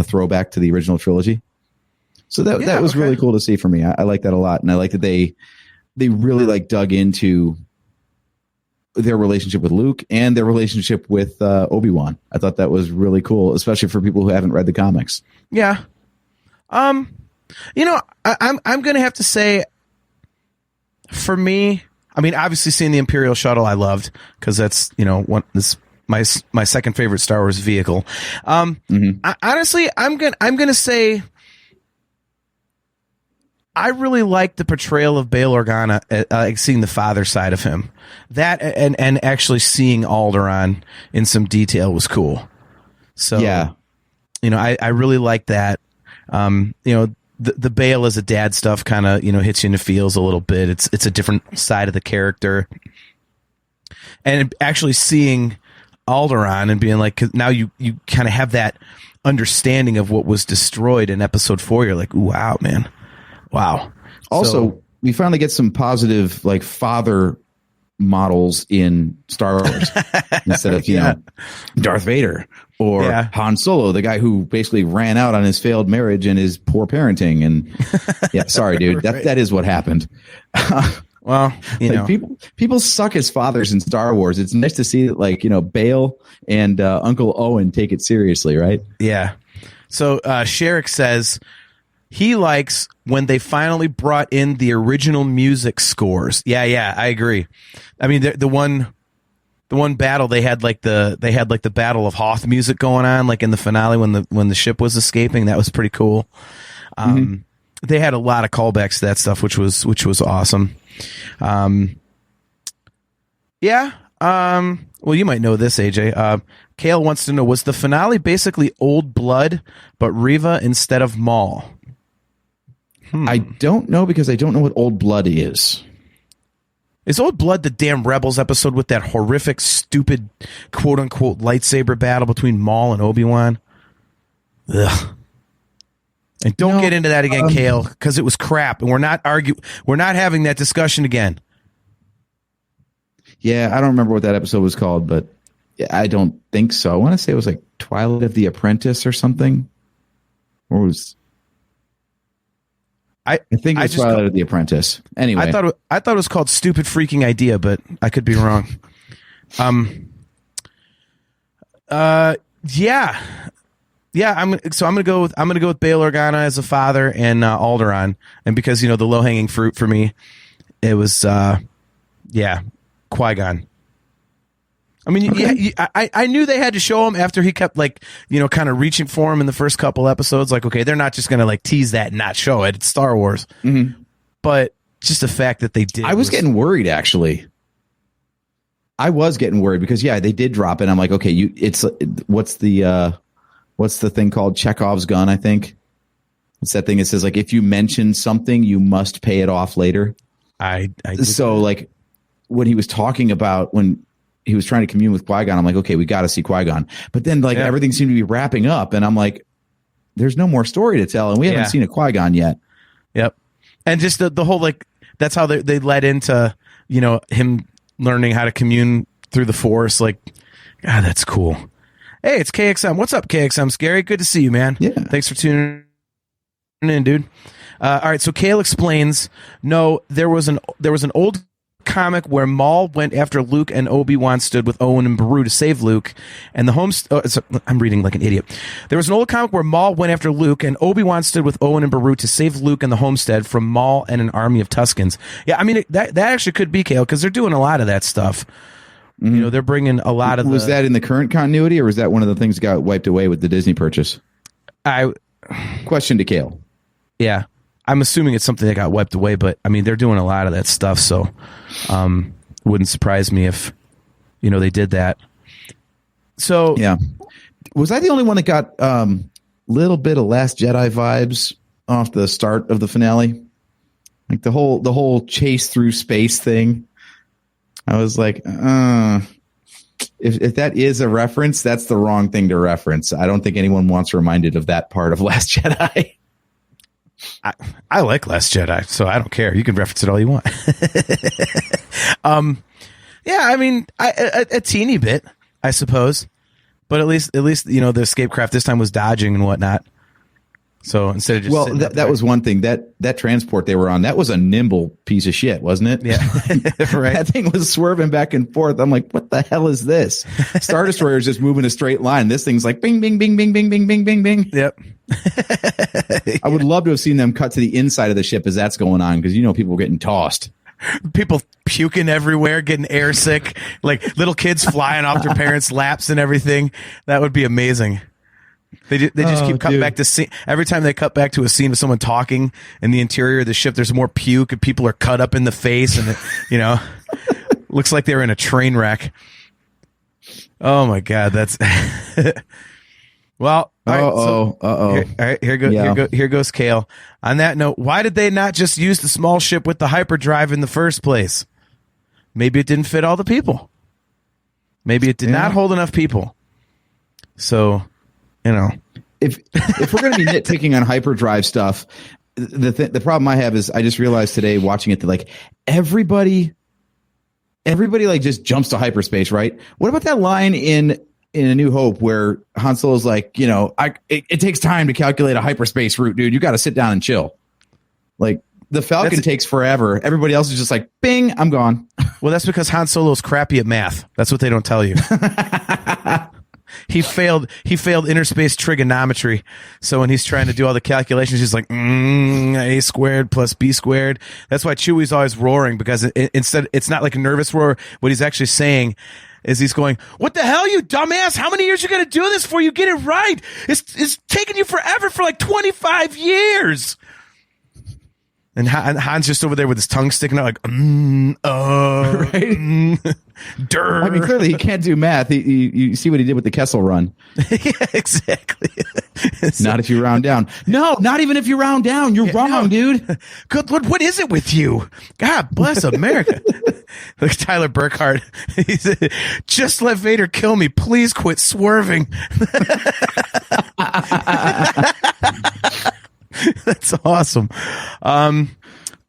throwback to the original trilogy. So that was really cool to see for me. I like that a lot, and I like that they really like dug into their relationship with Luke and their relationship with Obi-Wan. I thought that was really cool, especially for people who haven't read the comics. Yeah. I'm going to have to say, for me, I mean, obviously seeing the Imperial shuttle I loved because that's, my second favorite Star Wars vehicle. Honestly, I'm going to say I really liked the portrayal of Bail Organa, seeing the father side of him. That and actually seeing Alderaan in some detail was cool. So, yeah, I really liked that. The Bail as a dad stuff kind of, hits you in the feels a little bit. It's a different side of the character. And actually seeing Alderaan and being like, 'cause now you kind of have that understanding of what was destroyed in episode 4. You're like, ooh, wow, man. Wow. Also, we finally get some positive like father models in Star Wars instead of, Darth Vader or Han Solo, the guy who basically ran out on his failed marriage and his poor parenting. And sorry, dude, that is what happened. Well, people suck as fathers in Star Wars. It's nice to see that, Bail and Uncle Owen take it seriously, right? Yeah. So Sherrick says he likes when they finally brought in the original music scores. Yeah, I agree. I mean, the one battle they had like the Battle of Hoth music going on, like in the finale when the ship was escaping. That was pretty cool. They had a lot of callbacks to that stuff, which was awesome. Well, you might know this, AJ. Kale wants to know, was the finale basically Old Blood, but Reva instead of Maul? I don't know because I don't know what Old Blood is. Is Old Blood the damn Rebels episode with that horrific, stupid, quote-unquote lightsaber battle between Maul and Obi-Wan? Ugh. And don't get into that again, Kale, because it was crap, and we're not having that discussion again. Yeah, I don't remember what that episode was called, but I don't think so. I want to say it was like Twilight of the Apprentice or something. Or was I think it was Twilight of the Apprentice. Anyway, I thought it was called Stupid Freaking Idea, but I could be wrong. Yeah. I'm gonna go with Bail Organa as a father and Alderaan, and because the low hanging fruit for me, it was Qui-Gon. I mean, I knew they had to show him after he kept kind of reaching for him in the first couple episodes. Like, okay, they're not just going to tease that and not show it. It's Star Wars. Mm-hmm. But just the fact that they did. I was getting worried, actually. I was getting worried because, they did drop it. I'm like, okay, what's the thing called? Chekhov's gun, I think. It's that thing that says, if you mention something, you must pay it off later. When he was talking about when he was trying to commune with Qui-Gon, I'm like, okay, we got to see Qui-Gon. But then everything seemed to be wrapping up, and I'm like, there's no more story to tell, and we haven't seen a Qui-Gon yet. Yep. And just the whole that's how they led into him learning how to commune through the Force. God, that's cool. Hey, it's KXM. What's up, KXM? Scary. Good to see you, man. Yeah. Thanks for tuning in, dude. All right. So Kale explains. No, there was an old comic where Maul went after Luke and Obi-Wan stood with Owen and Beru to save Luke, and I'm reading like an idiot. There was an old comic where Maul went after Luke and Obi-Wan stood with Owen and Beru to save Luke and the homestead from Maul and an army of Tuskens. Yeah, I mean, that actually could be, Kale, because they're doing a lot of that stuff. You know, they're bringing a lot of Was that in the current continuity, or was that one of the things that got wiped away with the Disney purchase? Question to Kale. Yeah. I'm assuming it's something that got wiped away, but I mean, they're doing a lot of that stuff, so wouldn't surprise me if, you know, they did that. So yeah, was I the only one that got little bit of Last Jedi vibes off the start of the finale? Like the whole chase through space thing. I was like, if that is a reference, that's the wrong thing to reference. I don't think anyone wants reminded of that part of Last Jedi. I like Last Jedi, so I don't care. You can reference it all you want. Yeah, I mean, a teeny bit, I suppose, but at least you know the escape craft this time was dodging and whatnot. So instead of just that was one thing that transport they were on, that was a nimble piece of shit, wasn't it? Yeah, right. That thing was swerving back and forth. I'm like, what the hell is this? Star Destroyer is just moving a straight line. This thing's like bing, bing, bing, bing, bing, bing, bing, bing, bing. Yep. I would love to have seen them cut to the inside of the ship as that's going on, because you know people were getting tossed. People puking everywhere, getting air sick, like little kids flying off their parents' laps and everything. That would be amazing. They just keep cutting back to scene. Every time they cut back to a scene of someone talking in the interior of the ship, there's more puke and people are cut up in the face, and you know, looks like they're in a train wreck. Oh my God, that's well. All right, here goes Kale. On that note, why did they not just use the small ship with the hyperdrive in the first place? Maybe it didn't fit all the people. Maybe it did not hold enough people. So, you know, if we're going to be nitpicking on hyperdrive stuff, the problem I have is I just realized today watching it that like everybody like just jumps to hyperspace, right? What about that line in A New Hope where Han Solo's like, you know, it takes time to calculate a hyperspace route, dude. You got to sit down and chill. Like the Falcon takes forever. Everybody else is just like, bing, I'm gone. Well, that's because Han Solo's crappy at math. That's what they don't tell you. He failed interspace trigonometry. So when he's trying to do all the calculations, he's like, a squared plus b squared. That's why Chewie's always roaring, because instead it's not like a nervous roar. What he's actually saying is he's going, what the hell, you dumbass? How many years you going to do this before you get it right? It's taking you forever for like 25 years. And Han's just over there with his tongue sticking out like, right? I mean, clearly he can't do math. You see what he did with the Kessel Run. Yeah, exactly. Not if you round down. No, not even if you round down. You're wrong, dude. Good Lord, what is it with you? God bless America. Like Tyler Burkhart. He said, just let Vader kill me. Please quit swerving. That's awesome. All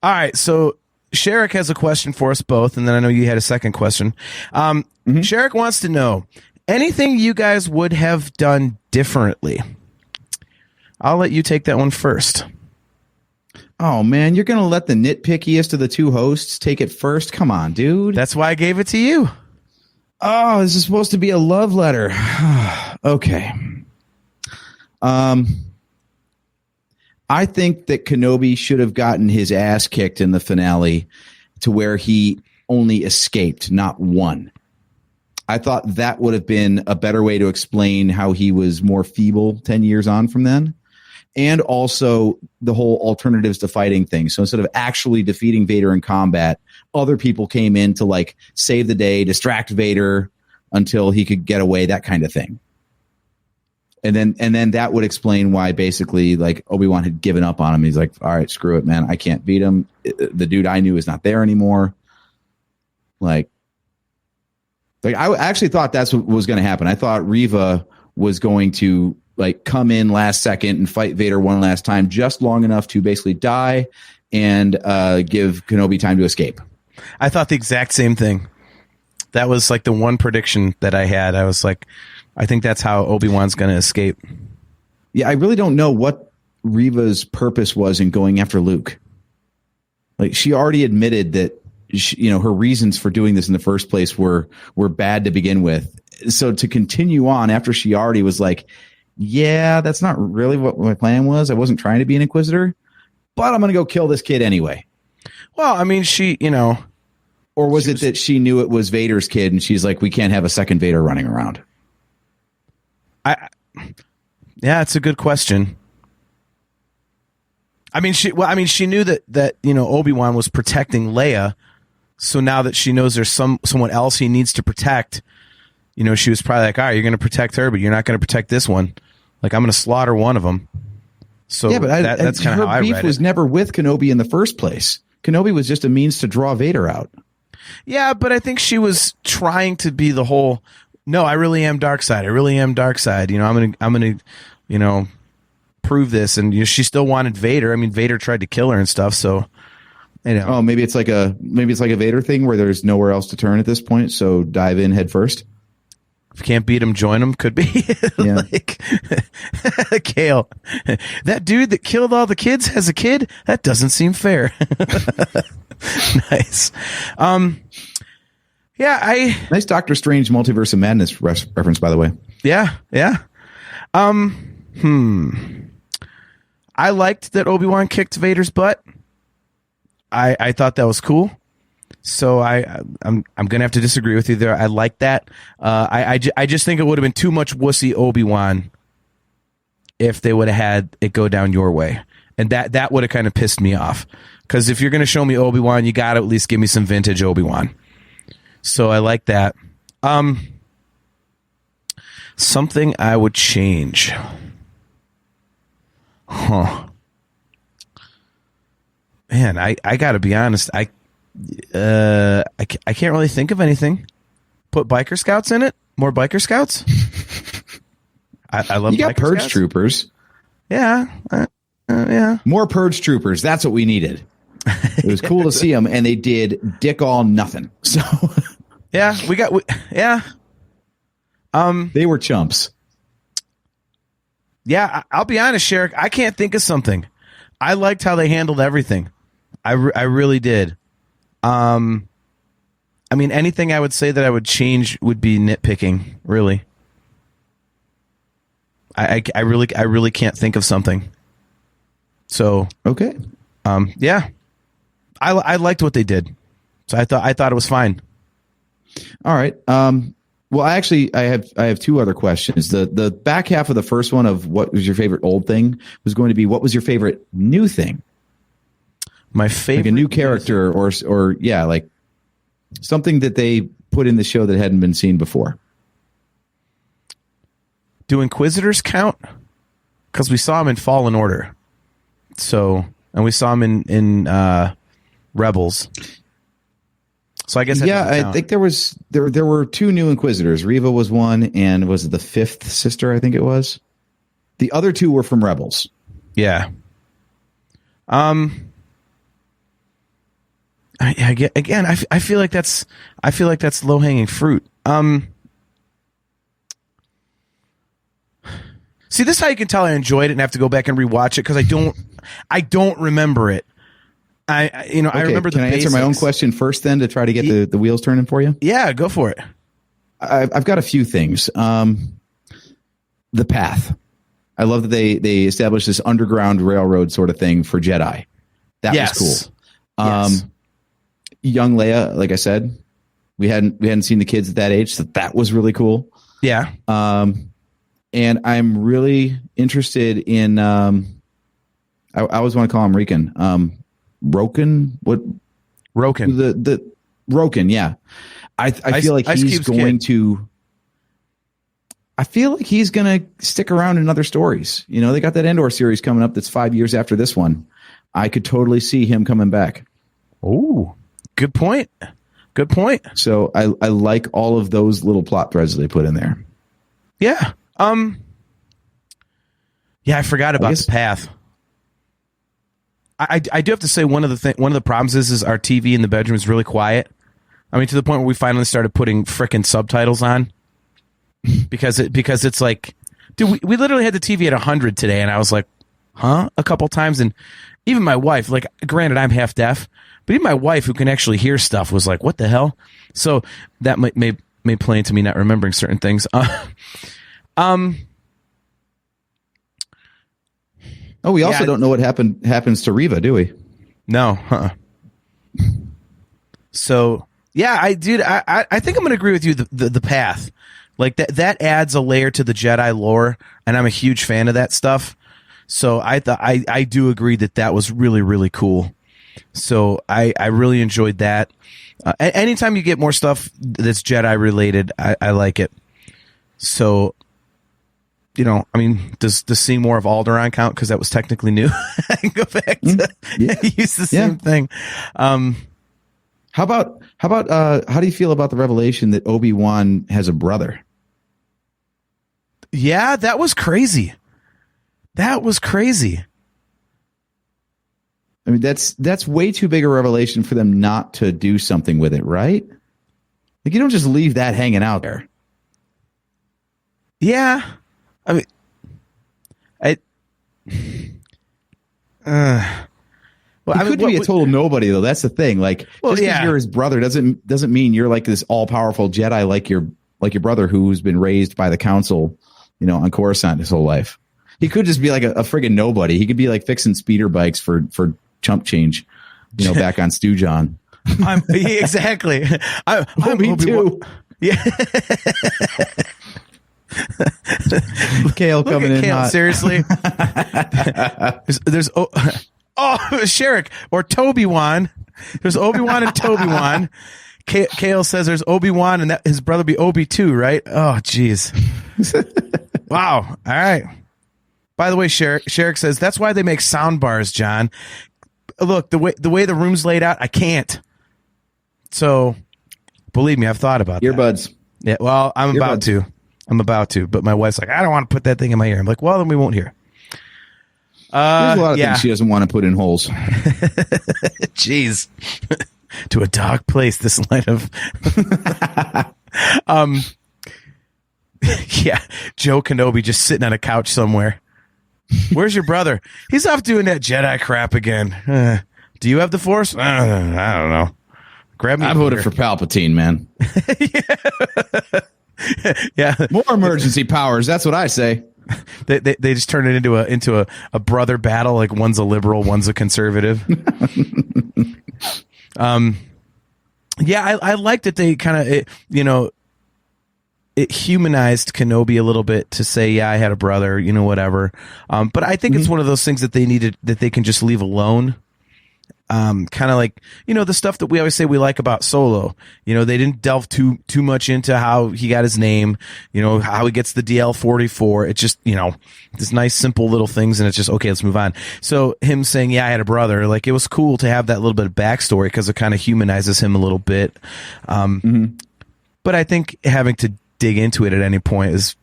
right, so Sherrick has a question for us both, and then I know you had a second question. Sherrick wants to know anything you guys would have done differently. I'll let you take that one first. Oh, man, you're going to let the nitpickiest of the two hosts take it first? Come on, dude. That's why I gave it to you. Oh, this is supposed to be a love letter. Okay. I think that Kenobi should have gotten his ass kicked in the finale to where he only escaped, not won. I thought that would have been a better way to explain how he was more feeble 10 years on from then. And also the whole alternatives to fighting thing. So instead of actually defeating Vader in combat, other people came in to like save the day, distract Vader until he could get away, that kind of thing. And then that would explain why basically like Obi-Wan had given up on him. He's like, all right, screw it, man. I can't beat him. The dude I knew is not there anymore. Like I actually thought that's what was going to happen. I thought Reva was going to like come in last second and fight Vader one last time, just long enough to basically die and give Kenobi time to escape. I thought the exact same thing. That was like the one prediction that I had. I was like, I think that's how Obi-Wan's going to escape. Yeah, I really don't know what Reva's purpose was in going after Luke. Like, she already admitted that her reasons for doing this in the first place were bad to begin with. So to continue on after she already was like, yeah, that's not really what my plan was. I wasn't trying to be an Inquisitor, but I'm going to go kill this kid anyway. Well, I mean, or was it that she knew it was Vader's kid and she's like, we can't have a second Vader running around? Yeah, it's a good question. I mean, she knew that Obi-Wan was protecting Leia. So now that she knows there's someone else he needs to protect, she was probably like, all right, you're going to protect her, but you're not going to protect this one. Like, I'm going to slaughter one of them. So yeah, but that's kind of how I read it. Her beef was never with Kenobi in the first place. Kenobi was just a means to draw Vader out. Yeah, but I think she was trying to be the whole, no, I really am dark side. I really am dark side. I'm gonna prove this. And she still wanted Vader. I mean, Vader tried to kill her and stuff. So, Oh, maybe it's like a Vader thing where there's nowhere else to turn at this point. So dive in head first. If you can't beat him, join him. Could be. Yeah. Kale, that dude that killed all the kids has a kid. That doesn't seem fair. Nice. Yeah, nice Doctor Strange Multiverse of Madness reference, by the way. Yeah. I liked that Obi-Wan kicked Vader's butt. I thought that was cool. So I'm gonna have to disagree with you there. I like that. I just think it would have been too much wussy Obi-Wan if they would have had it go down your way, and that would have kind of pissed me off. Because if you're gonna show me Obi-Wan, you gotta at least give me some vintage Obi-Wan. So I like that. Something I would change. Huh. Man, I gotta be honest. I can't really think of anything. Put biker scouts in it. More biker scouts. I love. You got biker purge scouts. troopers. Yeah, yeah. More purge troopers. That's what we needed. It was cool to see them, and they did dick all nothing. So yeah, yeah. They were chumps. Yeah, I'll be honest, Sherrick. I can't think of something. I liked how they handled everything. I really did. I mean, anything I would say that I would change would be nitpicking. Really, I really can't think of something. So okay, yeah, I liked what they did. So I thought it was fine. All right. Well, actually, I have two other questions. The back half of the first one of what was your favorite old thing was going to be what was your favorite new thing? My favorite, like a new character, or yeah, like something that they put in the show that hadn't been seen before. Do Inquisitors count? Because we saw him in Fallen Order, and we saw him in Rebels. So I guess I think there were two new Inquisitors. Reva was one, and was it the fifth sister? I think it was. The other two were from Rebels. Yeah. I feel like that's low hanging fruit. See, this is how you can tell I enjoyed it and have to go back and rewatch it because I don't remember it. I remember the basics. Can I answer my own question first then to try to get the wheels turning for you? Yeah, go for it. I've got a few things. The path. I love that they established this underground railroad sort of thing for Jedi. That was cool. Yes. Young Leia, like I said, we hadn't seen the kids at that age, so that was really cool. Yeah. And I'm really interested in I always want to call him Riken. Roken? What? Roken. The Roken, yeah. I feel like he's going to. I feel like he's going to stick around in other stories. You know, they got that Endor series coming up that's 5 years after this one. I could totally see him coming back. Oh, good point. Good point. So I like all of those little plot threads they put in there. Yeah. Yeah, I forgot about the path. I do have to say one of the problems is our TV in the bedroom is really quiet. I mean, to the point where we finally started putting frickin' subtitles on because it's like, dude, we literally had the TV at 100 today, and I was like, huh, a couple times, and even my wife, like, granted, I'm half deaf, But even my wife, who can actually hear stuff, was like, "What the hell?" So that may play into me not remembering certain things. Oh, we also don't know what happens to Reva, do we? No. So yeah, I think I'm going to agree with you. The path, like that adds a layer to the Jedi lore, and I'm a huge fan of that stuff. So I do agree that was really, really cool. So I really enjoyed that. Anytime you get more stuff that's Jedi related, I like it. So, you know, I mean, does seeing more of Alderaan count? Because that was technically new. I can go back to use the same thing. How about how do you feel about the revelation that Obi-Wan has a brother? Yeah, that was crazy. That was crazy. I mean, that's way too big a revelation for them not to do something with it, right? Like, you don't just leave that hanging out there. Yeah. I mean, He could be a total nobody, though. That's the thing. Like, just because you're his brother doesn't mean you're like this all powerful Jedi, like your brother who's been raised by the Council, you know, on Coruscant his whole life. He could just be like a friggin' nobody. He could be like fixing speeder bikes for chump change, you know, back on Stu John. Exactly. Me too. Yeah. Kale coming in Kale, hot. seriously. there's Sherrick or Toby-Wan. There's Obi-Wan and Toby-Wan. Kale says there's Obi-Wan and that his brother be Obi too, right? Oh, jeez. Wow. All right. By the way, Sherrick says that's why they make sound bars, John. Look, the way the room's laid out, I can't. So, believe me, I've thought about earbuds. That. Yeah, well, I'm about to, but my wife's like, I don't want to put that thing in my ear. I'm like, well, then we won't hear. There's a lot of things she doesn't want to put in holes. Jeez. To a dark place, this line of yeah, Joe Kenobi just sitting on a couch somewhere. Where's your brother? He's off doing that Jedi crap again. Do you have the Force? I don't know. Grab me. I voted for Palpatine, man. Yeah. More emergency powers. That's what I say. They just turn it into a brother battle. Like one's a liberal, one's a conservative. Yeah, I like that they kind of, you know, it humanized Kenobi a little bit to say, yeah, I had a brother, you know, whatever. But I think it's one of those things that they needed, that they can just leave alone. Kind of like, you know, the stuff that we always say we like about Solo. You know, they didn't delve too much into how he got his name, you know, how he gets the DL-44. It's just, you know, this nice, simple little things, and it's just, okay, let's move on. So him saying, yeah, I had a brother, like, it was cool to have that little bit of backstory because it kind of humanizes him a little bit. But I think having to dig into it at any point is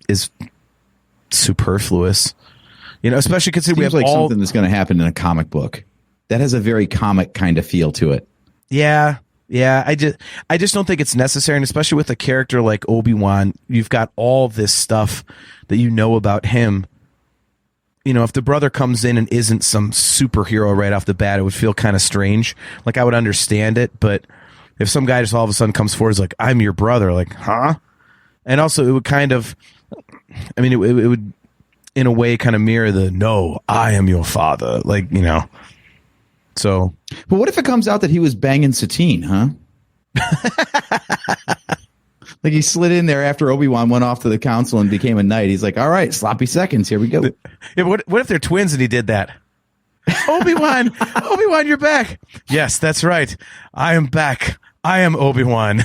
superfluous. You know, especially considering we have like all something that's going to happen in a comic book. That has a very comic kind of feel to it. Yeah. I just don't think it's necessary, and especially with a character like Obi-Wan, you've got all this stuff that you know about him. You know, if the brother comes in and isn't some superhero right off the bat, it would feel kind of strange. Like, I would understand it, but if some guy just all of a sudden comes forward and is like, I'm your brother, like, huh? And also, it would kind of, I mean, it would, in a way, kind of mirror the, no, I am your father. Like, you know. So, but what if it comes out that he was banging Satine, huh? Like, he slid in there after Obi-Wan went off to the council and became a knight. He's like, all right, sloppy seconds, here we go. Yeah, what if they're twins and he did that? Obi-Wan, you're back. Yes, that's right. I am back. I am Obi-Wan.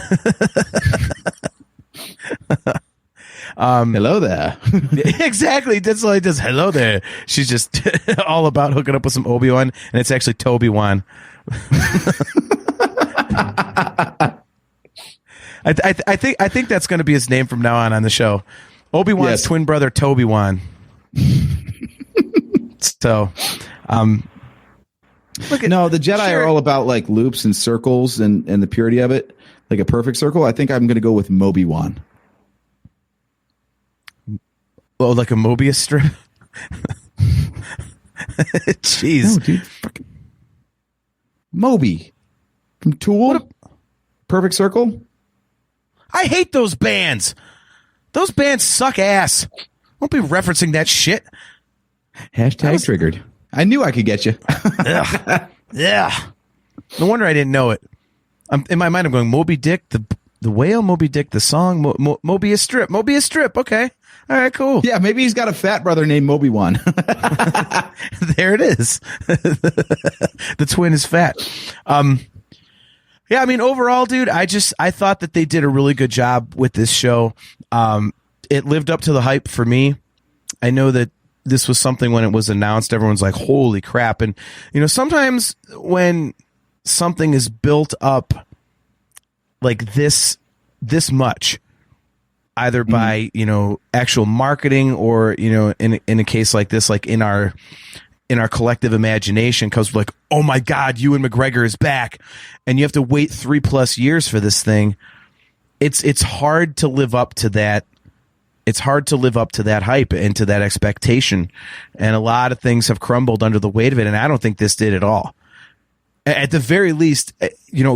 Hello there. Exactly. That's all he does. Hello there. She's just all about hooking up with some Obi-Wan, and it's actually Toby-Wan. I think that's going to be his name from now on the show. Obi-Wan's twin brother, Toby-Wan. So, no, the Jedi are all about like loops and circles and the purity of it, like a perfect circle. I think I'm going to go with Moby-Wan. Oh, like a Mobius strip? Jeez. No, dude. Moby. From Tool? Perfect Circle? I hate those bands. Those bands suck ass. Don't be referencing that shit. Hashtag triggered. I knew I could get you. Yeah. No wonder I didn't know it. In my mind, I'm going Moby Dick, the whale, Moby Dick, the song, Mobius Strip. Mobius Strip. Okay. All right, cool. Yeah, maybe he's got a fat brother named Moby-Wan. There it is. The twin is fat. Yeah, I mean, overall, dude, I thought that they did a really good job with this show. It lived up to the hype for me. I know that this was something when it was announced, everyone's like, holy crap. And, sometimes when something is built up like this much, either by, actual marketing or, in a case like this, like in our collective imagination, because like, oh my God, Ewan McGregor is back, and you have to wait 3+ years for this thing. It's hard to live up to that. It's hard to live up to that hype and to that expectation. And a lot of things have crumbled under the weight of it. And I don't think this did at all. At the very least,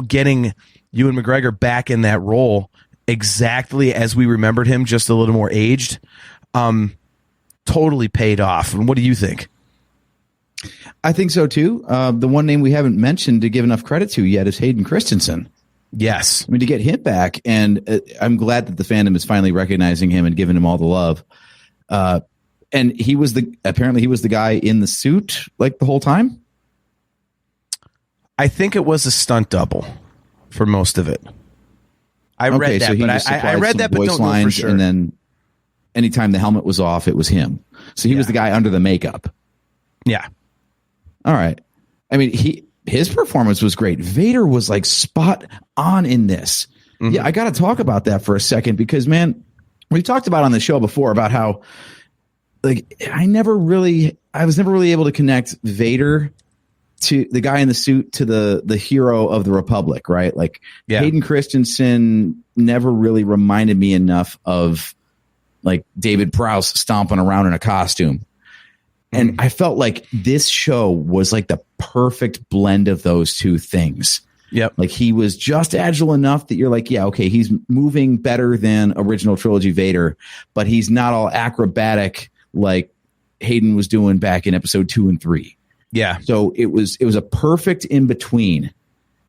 getting Ewan McGregor back in that role exactly as we remembered him, just a little more aged, totally paid off. And what do you think? I think so too. The one name we haven't mentioned to give enough credit to yet is Hayden Christensen. Yes. I mean, to get him back, and I'm glad that the fandom is finally recognizing him and giving him all the love. And apparently he was the guy in the suit like the whole time. I think it was a stunt double for most of it. I read that, but I read that, but don't know for sure. And then anytime the helmet was off, it was him. So he was the guy under the makeup. Yeah. All right. I mean, his performance was great. Vader was like spot on in this. Mm-hmm. Yeah, I got to talk about that for a second because, man, we've talked about on the show before about how, like, I was never really able to connect Vader to the guy in the suit to the hero of the Republic, right? Like, Hayden Christensen never really reminded me enough of like David Prowse stomping around in a costume. And I felt like this show was like the perfect blend of those two things. Yep. Like he was just agile enough that you're like, yeah, okay, he's moving better than original trilogy Vader, but he's not all acrobatic like Hayden was doing back in episode 2 and 3. Yeah. So it was a perfect in between.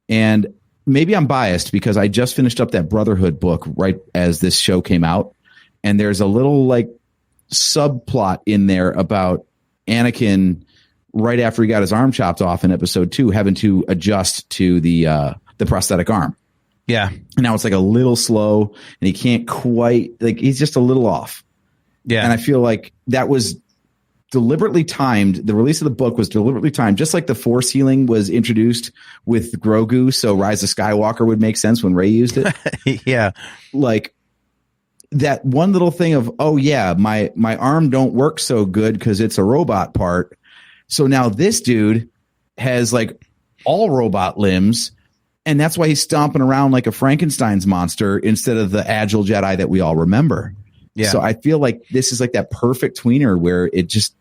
And maybe I'm biased because I just finished up that Brotherhood book right as this show came out. And there's a little like subplot in there about Anakin right after he got his arm chopped off in episode 2 having to adjust to the prosthetic arm. Yeah. And now it's like a little slow and he can't quite, like, he's just a little off. Yeah. And I feel like that was deliberately timed. The release of the book was deliberately timed, just like the Force healing was introduced with Grogu. So Rise of Skywalker would make sense when Rey used it. Yeah. Like, that one little thing of, oh yeah, my arm don't work so good because it's a robot part. So now this dude has like all robot limbs, and that's why he's stomping around like a Frankenstein's monster instead of the agile Jedi that we all remember. Yeah. So I feel like this is like that perfect tweener where it just,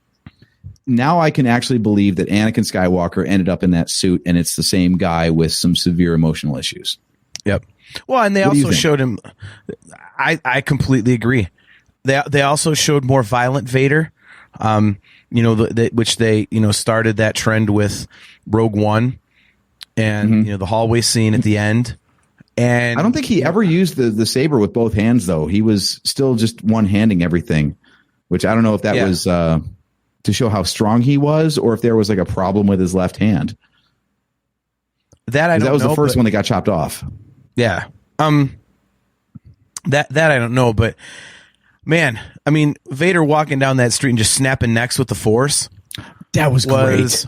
now I can actually believe that Anakin Skywalker ended up in that suit and it's the same guy with some severe emotional issues. Yep. Well, and they also showed him. I completely agree. They also showed more violent Vader, which they started that trend with Rogue One, and the hallway scene at the end. And I don't think he ever used the saber with both hands, though. He was still just one-handing everything, which I don't know if that was to show how strong he was, or if there was like a problem with his left hand. That was the first one that got chopped off. Yeah. That I don't know, but man, I mean, Vader walking down that street and just snapping necks with the Force. That was great.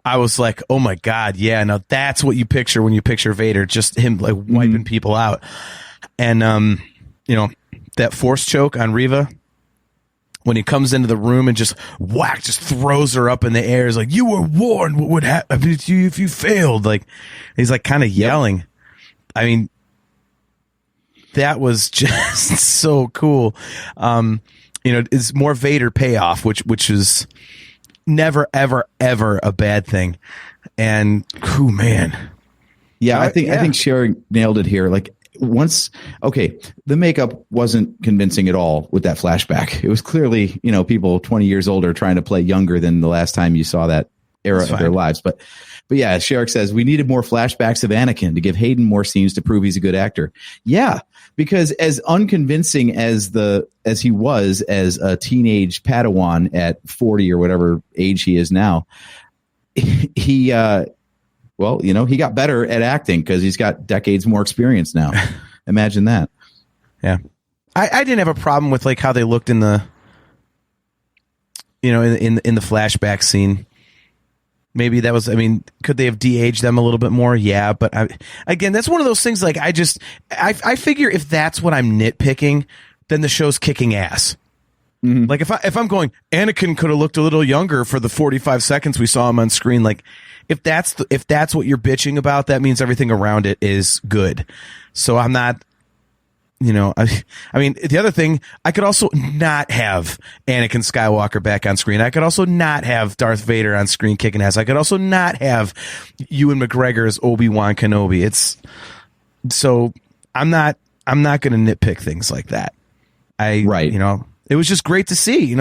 I was like, oh my God, yeah. Now that's what you picture when you picture Vader, just him like wiping people out. And that Force choke on Reva when he comes into the room and just throws her up in the air. Is like, you were warned what would happen to you if you failed. Like, he's like kind of yelling. I mean, that was just so cool. It's more Vader payoff, which is never, ever, ever a bad thing. And man, Yeah, I think Sherry nailed it here. Like the makeup wasn't convincing at all with that flashback. It was clearly, people 20 years older trying to play younger than the last time you saw that era of their lives. But yeah, Sherrick says we needed more flashbacks of Anakin to give Hayden more scenes to prove he's a good actor. Yeah, because as unconvincing as he was as a teenage Padawan at 40 or whatever age he is now, he got better at acting because he's got decades more experience now. Imagine that. Yeah. I didn't have a problem with like how they looked in the, in the flashback scene. Maybe that was, could they have de-aged them a little bit more? Yeah. But again, that's one of those things like I figure if that's what I'm nitpicking, then the show's kicking ass. Mm-hmm. Like if I'm going, Anakin could have looked a little younger for the 45 seconds we saw him on screen. Like if that's what you're bitching about, that means everything around it is good. So I'm not, the other thing, I could also not have Anakin Skywalker back on screen. I could also not have Darth Vader on screen kicking ass. I could also not have Ewan McGregor as Obi-Wan Kenobi. So I'm not going to nitpick things like that. It was just great to see,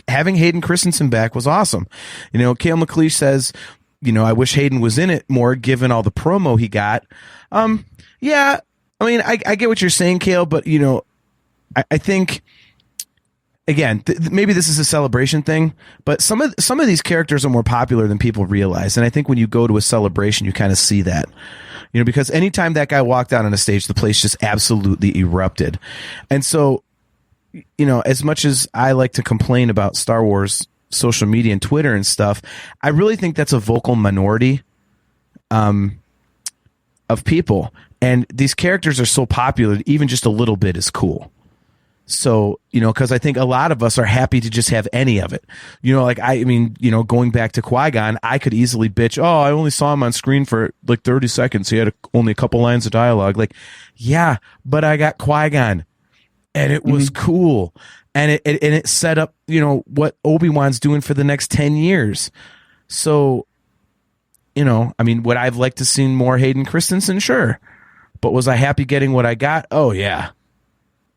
having Hayden Christensen back was awesome. Kale McLeish says, I wish Hayden was in it more given all the promo he got. Yeah, I get what you're saying, Kale, but I think again, maybe this is a celebration thing, but some of these characters are more popular than people realize, and I think when you go to a celebration, you kind of see that. Because anytime that guy walked out on a stage, the place just absolutely erupted, and so. As much as I like to complain about Star Wars social media and Twitter and stuff, I really think that's a vocal minority of people. And these characters are so popular that even just a little bit is cool. So, because I think a lot of us are happy to just have any of it. Going back to Qui-Gon, I could easily bitch, oh, I only saw him on screen for like 30 seconds. He had only a couple lines of dialogue. Like, yeah, but I got Qui-Gon. And it was cool, and it set up, what Obi-Wan's doing for the next 10 years. So, would I've liked to see more Hayden Christensen? Sure, but was I happy getting what I got? Oh yeah,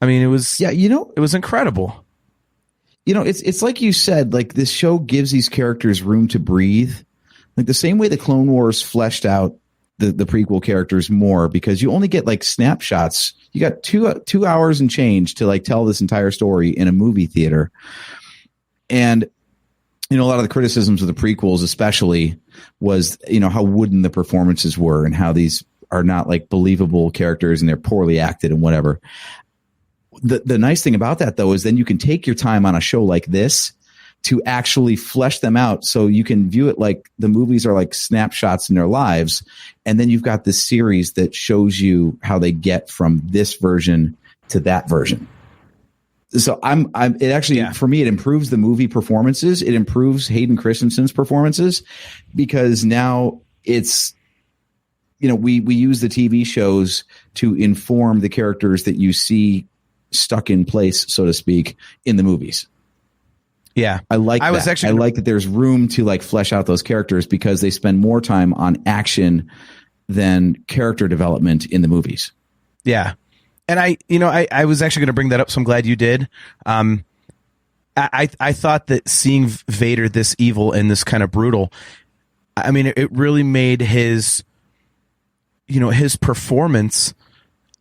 it was. Yeah, it was incredible. It's like you said, like this show gives these characters room to breathe, like the same way the Clone Wars fleshed out the prequel characters more, because you only get like snapshots. You got 2 hours and change to like tell this entire story in a movie theater. And, a lot of the criticisms of the prequels, especially, was, how wooden the performances were and how these are not like believable characters and they're poorly acted and whatever. The nice thing about that though, is then you can take your time on a show like this to actually flesh them out, so you can view it like the movies are like snapshots in their lives, and then you've got this series that shows you how they get from this version to that version. So it actually, for me, it improves the movie performances. It improves Hayden Christensen's performances, because now it's, we use the TV shows to inform the characters that you see stuck in place, so to speak, in the movies. Yeah, I like that there's room to like flesh out those characters, because they spend more time on action than character development in the movies. Yeah. And I was actually going to bring that up, so I'm glad you did. I thought that seeing Vader this evil and this kind of brutal, it really made his performance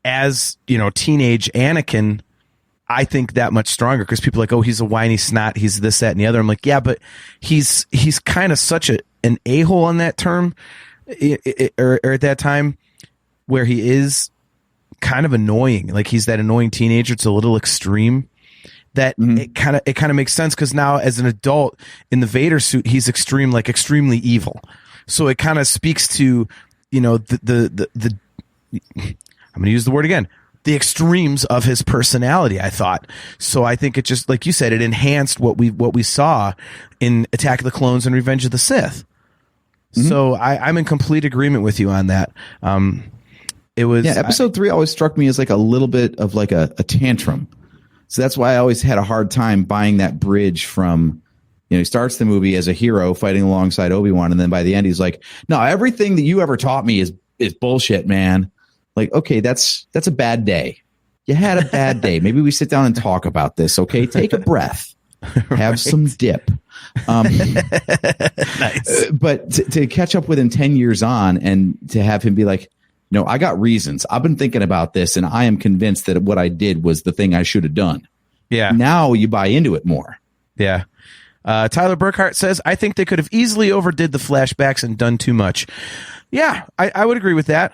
as, teenage Anakin, I think, that much stronger, because people are like, oh, he's a whiny snot, he's this, that, and the other. I'm like, yeah, but he's kind of such an a-hole on that term, or at that time, where he is kind of annoying. Like, he's that annoying teenager. It's a little extreme. That it kind of makes sense, because now as an adult in the Vader suit, he's extremely evil. So it kind of speaks to, the I'm going to use the word again, the extremes of his personality, I thought. So I think it just, like you said, it enhanced what we saw in Attack of the Clones and Revenge of the Sith. So I'm in complete agreement with you on that. It was episode 3 always struck me as like a little bit of like a tantrum. So that's why I always had a hard time buying that bridge from, he starts the movie as a hero fighting alongside Obi-Wan, and then by the end he's like, no, everything that you ever taught me is is bullshit, man. Like, okay, that's a bad day. You had a bad day. Maybe we sit down and talk about this. Okay, take a breath, have some dip. Nice. But to catch up with him 10 years on and to have him be like, no, I got reasons. I've been thinking about this, and I am convinced that what I did was the thing I should have done. Yeah. Now you buy into it more. Yeah. Tyler Burkhart says, I think they could have easily overdid the flashbacks and done too much. Yeah, I would agree with that.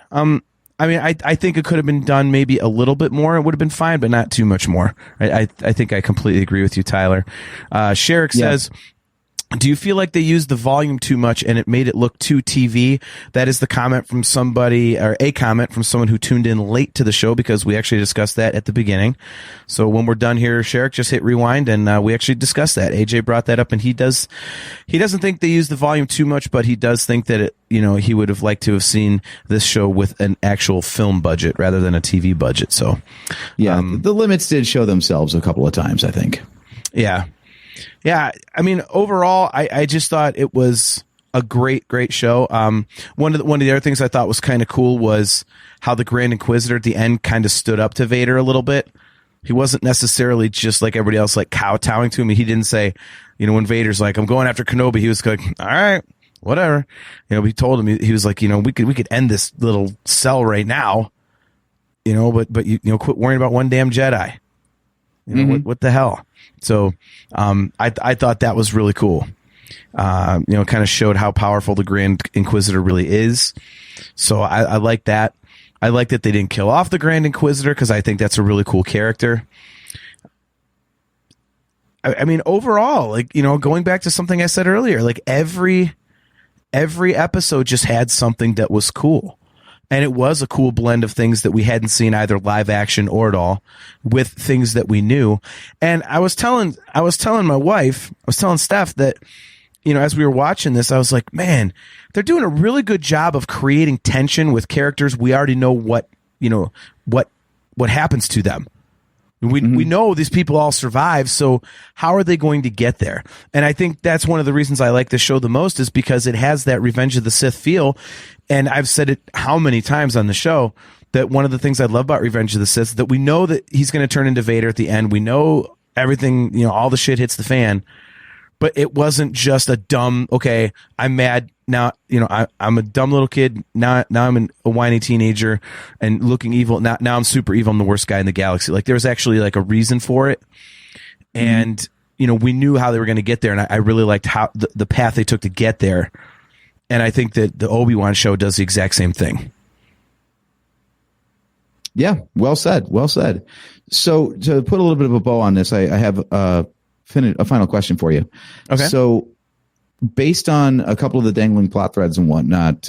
I mean, I think it could have been done maybe a little bit more. It would have been fine, but not too much more. I think I completely agree with you, Tyler. Sherrick says, do you feel like they used the volume too much and it made it look too TV? That is the comment from somebody, or a comment from someone who tuned in late to the show, because we actually discussed that at the beginning. So when we're done here, Sherrick, just hit rewind, and we actually discussed that. AJ brought that up, and he doesn't think they used the volume too much, but he does think that he would have liked to have seen this show with an actual film budget rather than a TV budget. So yeah, the limits did show themselves a couple of times, I think. Yeah. Yeah, I mean, overall, I just thought it was a great show. One of the other things I thought was kind of cool was how the Grand Inquisitor at the end kind of stood up to Vader a little bit. He wasn't necessarily just like everybody else, like kowtowing to him. He didn't say, when Vader's like, I'm going after Kenobi, he was like, all right, whatever. We told him, he was like, we could end this little cell right now, but quit worrying about one damn Jedi. What the hell? So I thought that was really cool. Kind of showed how powerful the Grand Inquisitor really is. So I like that. I like that they didn't kill off the Grand Inquisitor, because I think that's a really cool character. I mean, overall, like, going back to something I said earlier, like every episode just had something that was cool. And it was a cool blend of things that we hadn't seen either live action or at all, with things that we knew. And I was telling my wife, I was telling Steph that, as we were watching this, I was like, man, they're doing a really good job of creating tension with characters we already know what happens to them. We know these people all survive, so how are they going to get there? And I think that's one of the reasons I like this show the most, is because it has that Revenge of the Sith feel. And I've said it how many times on the show, that one of the things I love about Revenge of the Sith is that we know that he's going to turn into Vader at the end. We know everything, all the shit hits the fan. But it wasn't just a dumb, okay, I'm mad now, I'm a dumb little kid. Now I'm a whiny teenager and looking evil. Now I'm super evil. I'm the worst guy in the galaxy. Like, there was actually like a reason for it. And, we knew how they were going to get there. And I really liked how the path they took to get there. And I think that the Obi-Wan show does the exact same thing. Yeah, well said. Well said. So to put a little bit of a bow on this, I have a final question for you. Okay. So based on a couple of the dangling plot threads and whatnot,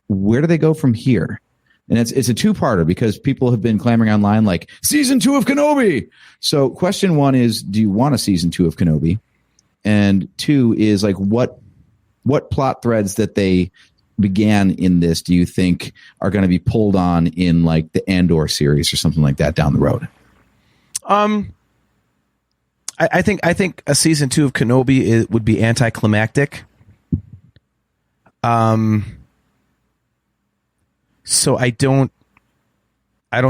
where do they go from here? And it's a two-parter, because people have been clamoring online like, season 2 of Kenobi. So question 1 is, do you want a season 2 of Kenobi? And 2 is like, what plot threads that they began in this do you think are going to be pulled on in like the Andor series or something like that down the road? I think a season 2 of Kenobi would be anticlimactic. So I don't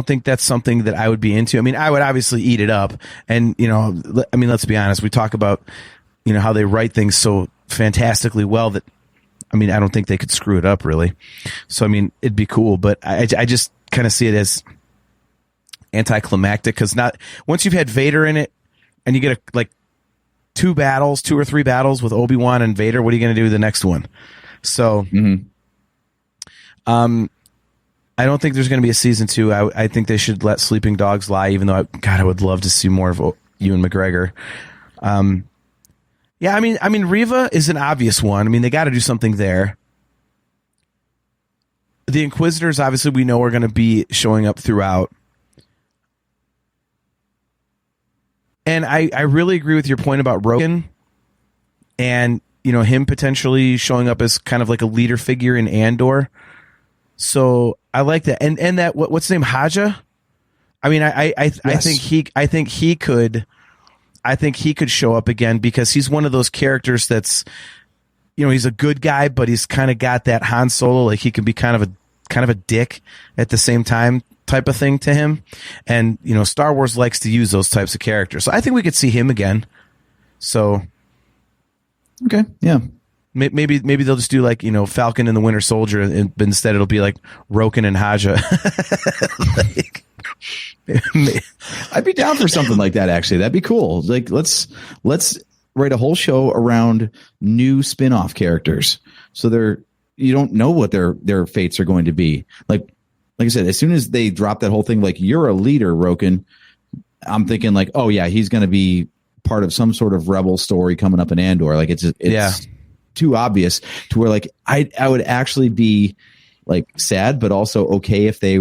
think that's something that I would be into. I mean, I would obviously eat it up, and let's be honest. We talk about how they write things so fantastically well that, I don't think they could screw it up really. So it'd be cool, but I just kind of see it as anticlimactic, because once you've had Vader in it and you get two or three battles with Obi-Wan and Vader, what are you going to do the next one? So, I don't think there's going to be a season 2. I think they should let sleeping dogs lie, even though I would love to see more of Ewan McGregor. Yeah, Reva is an obvious one. They got to do something there. The Inquisitors, obviously, we know are going to be showing up throughout. And I really agree with your point about Rogan and, him potentially showing up as kind of like a leader figure in Andor. So I like that. And that, what's his name? Haja? Yes. I think he could show up again, because he's one of those characters that's, he's a good guy, but he's kind of got that Han Solo, like he can be kind of a kind of a dick at the same time type of thing to him. And, you know, Star Wars likes to use those types of characters. So I think we could see him again. So. Okay. Yeah. Maybe they'll just do like, you know, Falcon and the Winter Soldier, and instead it'll be like Roken and Haja. I'd be down for something like that. Actually, that'd be cool. Like let's write a whole show around new spin-off characters. So you don't know what their fates are going to be. Like I said, as soon as they drop that whole thing, like you're a leader, Roken, I'm thinking like, oh yeah, he's going to be part of some sort of rebel story coming up in Andor. Like it's too obvious to where like I would actually be like sad, but also okay if they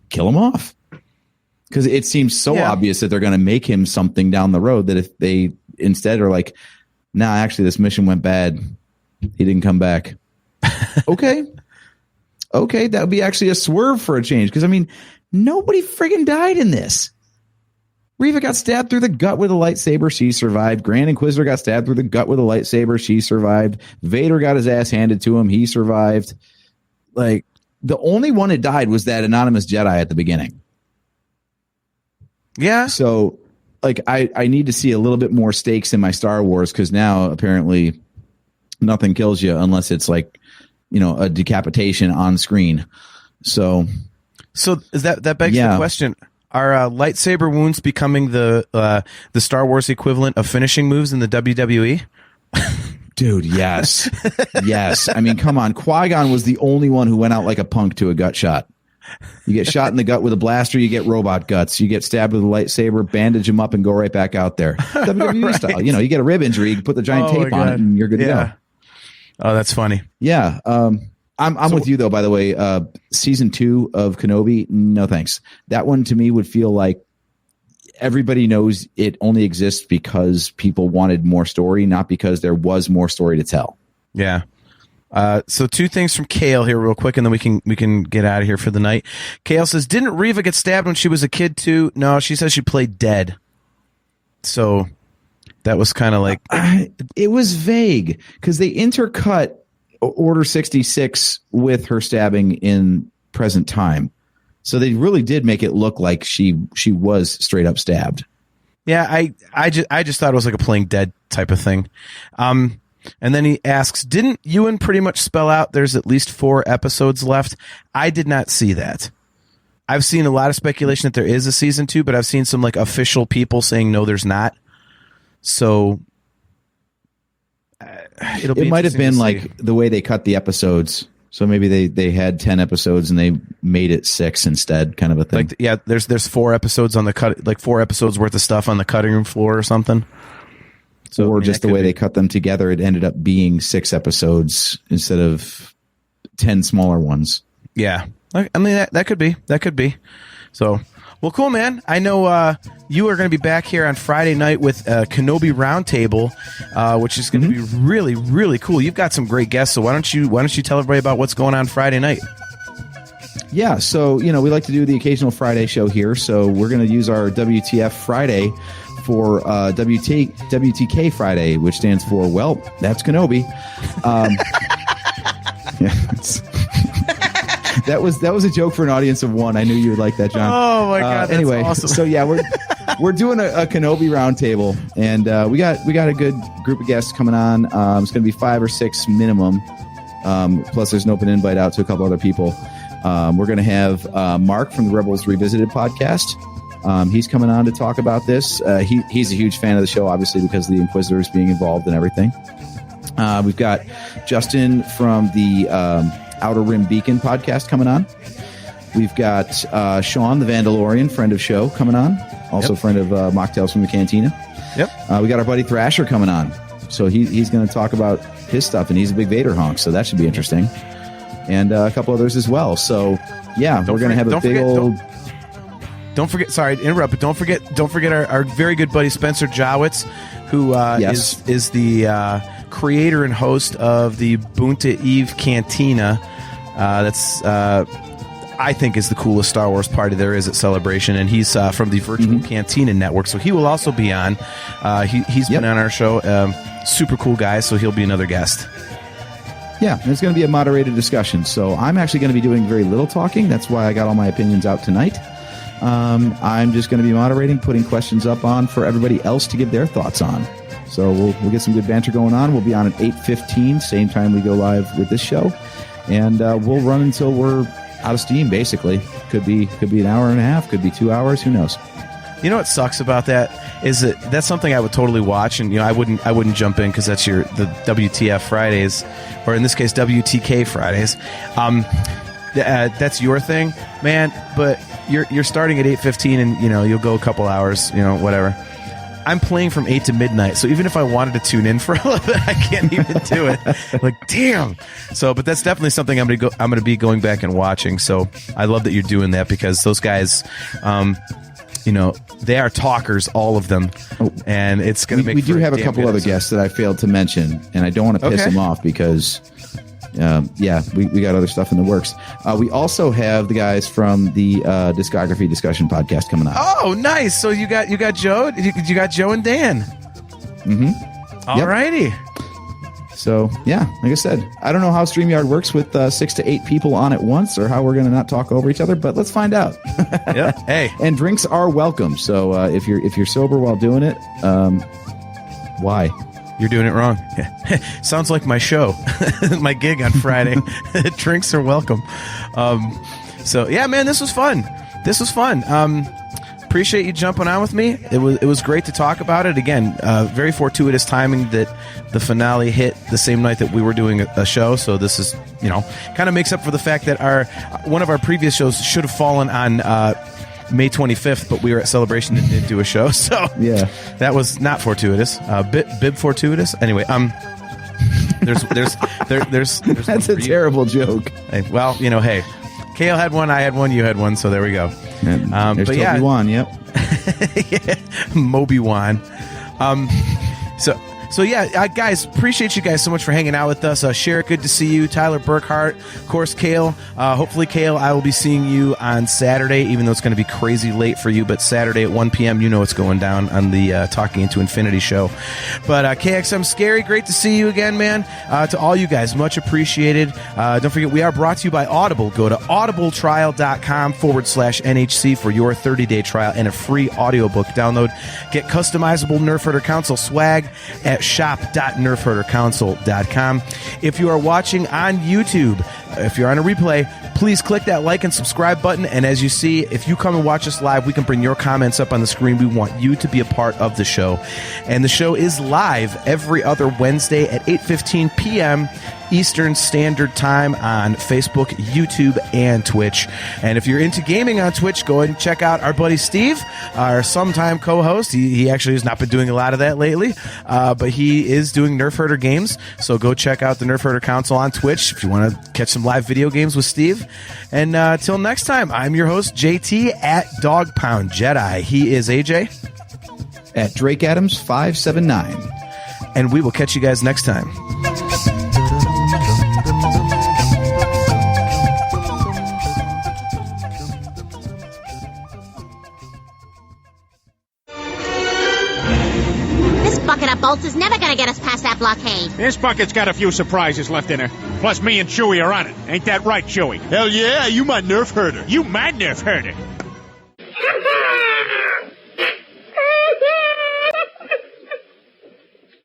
kill him off, because it seems so obvious that they're going to make him something down the road that if they instead are like, nah, actually this mission went bad, he didn't come back. Okay, that would be actually a swerve for a change, because I mean nobody friggin' died in this. Reva got stabbed through the gut with a lightsaber. She survived. Grand Inquisitor got stabbed through the gut with a lightsaber. She survived. Vader got his ass handed to him. He survived. Like, the only one that died was that anonymous Jedi at the beginning. Yeah. So, like, I need to see a little bit more stakes in my Star Wars, because now apparently nothing kills you unless it's like, you know, a decapitation on screen. So is that begs the question. Are lightsaber wounds becoming the Star Wars equivalent of finishing moves in the WWE? Dude, yes. Yes. I mean, come on. Qui-Gon was the only one who went out like a punk to a gut shot. You get shot in the gut with a blaster, you get robot guts. You get stabbed with a lightsaber, bandage them up, and go right back out there. WWE Right. style. You know, you get a rib injury, you put the giant tape on it, and you're good to go. Oh, that's funny. Yeah. I'm with you though, by the way. Season 2 of Kenobi, no thanks. That one to me would feel like everybody knows it only exists because people wanted more story, not because there was more story to tell. Yeah. So 2 things from Kale here real quick, and then we can get out of here for the night. Kale says, didn't Reva get stabbed when she was a kid too? No, she says she played dead. So that was kind of like it was vague, because they intercut Order 66 with her stabbing in present time. So they really did make it look like she was straight up stabbed. Yeah, I just thought it was like a playing dead type of thing. And then he asks, didn't Ewan pretty much spell out there's at least 4 episodes left? I did not see that. I've seen a lot of speculation that there is a season 2, but I've seen some like official people saying no, there's not. So it might have been like the way they cut the episodes. So maybe they had 10 episodes and they made it 6 instead, kind of a thing. Like, there's 4 episodes on the cut, like 4 episodes worth of stuff on the cutting room floor or something. So, or just the way they cut them together, it ended up being 6 episodes instead of 10 smaller ones. Yeah. I mean, that could be. So, well, cool, man. I know you are going to be back here on Friday night with Kenobi Roundtable, which is going to be really, really cool. You've got some great guests, so why don't you tell everybody about what's going on Friday night? Yeah, so, you know, we like to do the occasional Friday show here, so we're going to use our WTF Friday for WTK Friday, which stands for, well, that's Kenobi. That was a joke for an audience of 1. I knew you would like that, John. Oh my god! Anyway, that's awesome. So yeah, we're doing a Kenobi roundtable, and we got a good group of guests coming on. It's going to be 5 or 6 minimum. Plus, there's an open invite out to a couple other people. We're going to have Mark from the Rebels Revisited podcast. He's coming on to talk about this. He's a huge fan of the show, obviously, because of the Inquisitors being involved and everything. We've got Justin from the Outer Rim Beacon podcast coming on. We've got Sean, the Vandalorian, friend of show, coming on. Also friend of Mocktails from the Cantina. Yep. We got our buddy Thrasher coming on. So he's going to talk about his stuff, and he's a big Vader honk, so that should be interesting. And a couple others as well. So, yeah, we're going to have a big old... Don't forget, sorry to interrupt, but don't forget our very good buddy Spencer Jowitz, who is the creator and host of the Bunta Eve Cantina. That's I think is the coolest Star Wars party there is at Celebration, and he's from the Virtual Cantina Network, so he will also be on. He's been on our show. Super cool guy, so he'll be another guest. Yeah, and it's going to be a moderated discussion. So I'm actually going to be doing very little talking. That's why I got all my opinions out tonight. I'm just going to be moderating, putting questions up on for everybody else to give their thoughts on. So we'll get some good banter going on. We'll be on at 8:15, same time we go live with this show. And we'll run until we're out of steam, basically. Could be an hour and a half, could be 2 hours, who knows. You know what sucks about that is that's something I would totally watch, and I wouldn't jump in because that's the WTF Fridays, or in this case WTK Fridays. That's your thing, man. But you're starting at 8:15, and you'll go a couple hours, whatever. I'm playing from 8 to midnight, so even if I wanted to tune in for a little bit, I can't even do it. Like, damn. So, but that's definitely something I'm gonna be going back and watching. So I love that you're doing that, because those guys, they are talkers, all of them, and it's going to make. We do have a couple other guests that I failed to mention, and I don't want to piss them off because, we got other stuff in the works. We also have the guys from the Discography Discussion podcast coming up. Oh, nice! So you got Joe, you got Joe and Dan. Mm-hmm. All righty. So, yeah, like I said, I don't know how StreamYard works with 6 to 8 people on at once, or how we're going to not talk over each other, but let's find out. Yeah. Hey. And drinks are welcome. So if you're sober while doing it, why? You're doing it wrong. Sounds like my show, my gig on Friday. Drinks are welcome. So, yeah, man, this was fun. Appreciate you jumping on with me. It was great to talk about it. Again, very fortuitous timing that the finale hit the same night that we were doing a show. So this is, kind of makes up for the fact that one of our previous shows should have fallen on May 25th, but we were at Celebration and didn't do a show. So yeah, that was not fortuitous. Bib fortuitous. Anyway, there's that's a terrible joke. Hey, well, hey. Kale had one, I had one, you had one, so there we go. There's but yeah, Obi-Wan, yep. Yeah, Mobi-Wan. So yeah, guys, appreciate you guys so much for hanging out with us. Sherritt, good to see you. Tyler Burkhart, of course, Kale. Hopefully, Kale, I will be seeing you on Saturday, even though it's going to be crazy late for you. But Saturday at 1 p.m., what's going down on the Talking Into Infinity show. But KXM Scary, great to see you again, man. To all you guys, much appreciated. Don't forget, we are brought to you by Audible. Go to audibletrial.com/NHC for your 30-day trial and a free audiobook download. Get customizable Nerf Herder Council swag at shop.nerfherdercouncil.com. If you are watching on YouTube, if you're on a replay, please click that like and subscribe button. And as you see, if you come and watch us live, we can bring your comments up on the screen. We want you to be a part of the show. And the show is live every other Wednesday at 8:15 p.m. Eastern Standard Time on Facebook, YouTube, and Twitch. And if you're into gaming on Twitch, go ahead and check out our buddy Steve, our sometime co-host. He actually has not been doing a lot of that lately, but he is doing Nerf Herder games. So go check out the Nerf Herder Council on Twitch if you want to catch some live video games with Steve. And till next time, I'm your host, JT, at Dog Pound Jedi. He is AJ. At Drake Adams 579. And we will catch you guys next time. Bucket of bolts is never gonna get us past that blockade. This bucket's got a few surprises left in her. Plus, me and Chewie are on it. Ain't that right, Chewie? Hell yeah, you my Nerf herder. You my Nerf herder.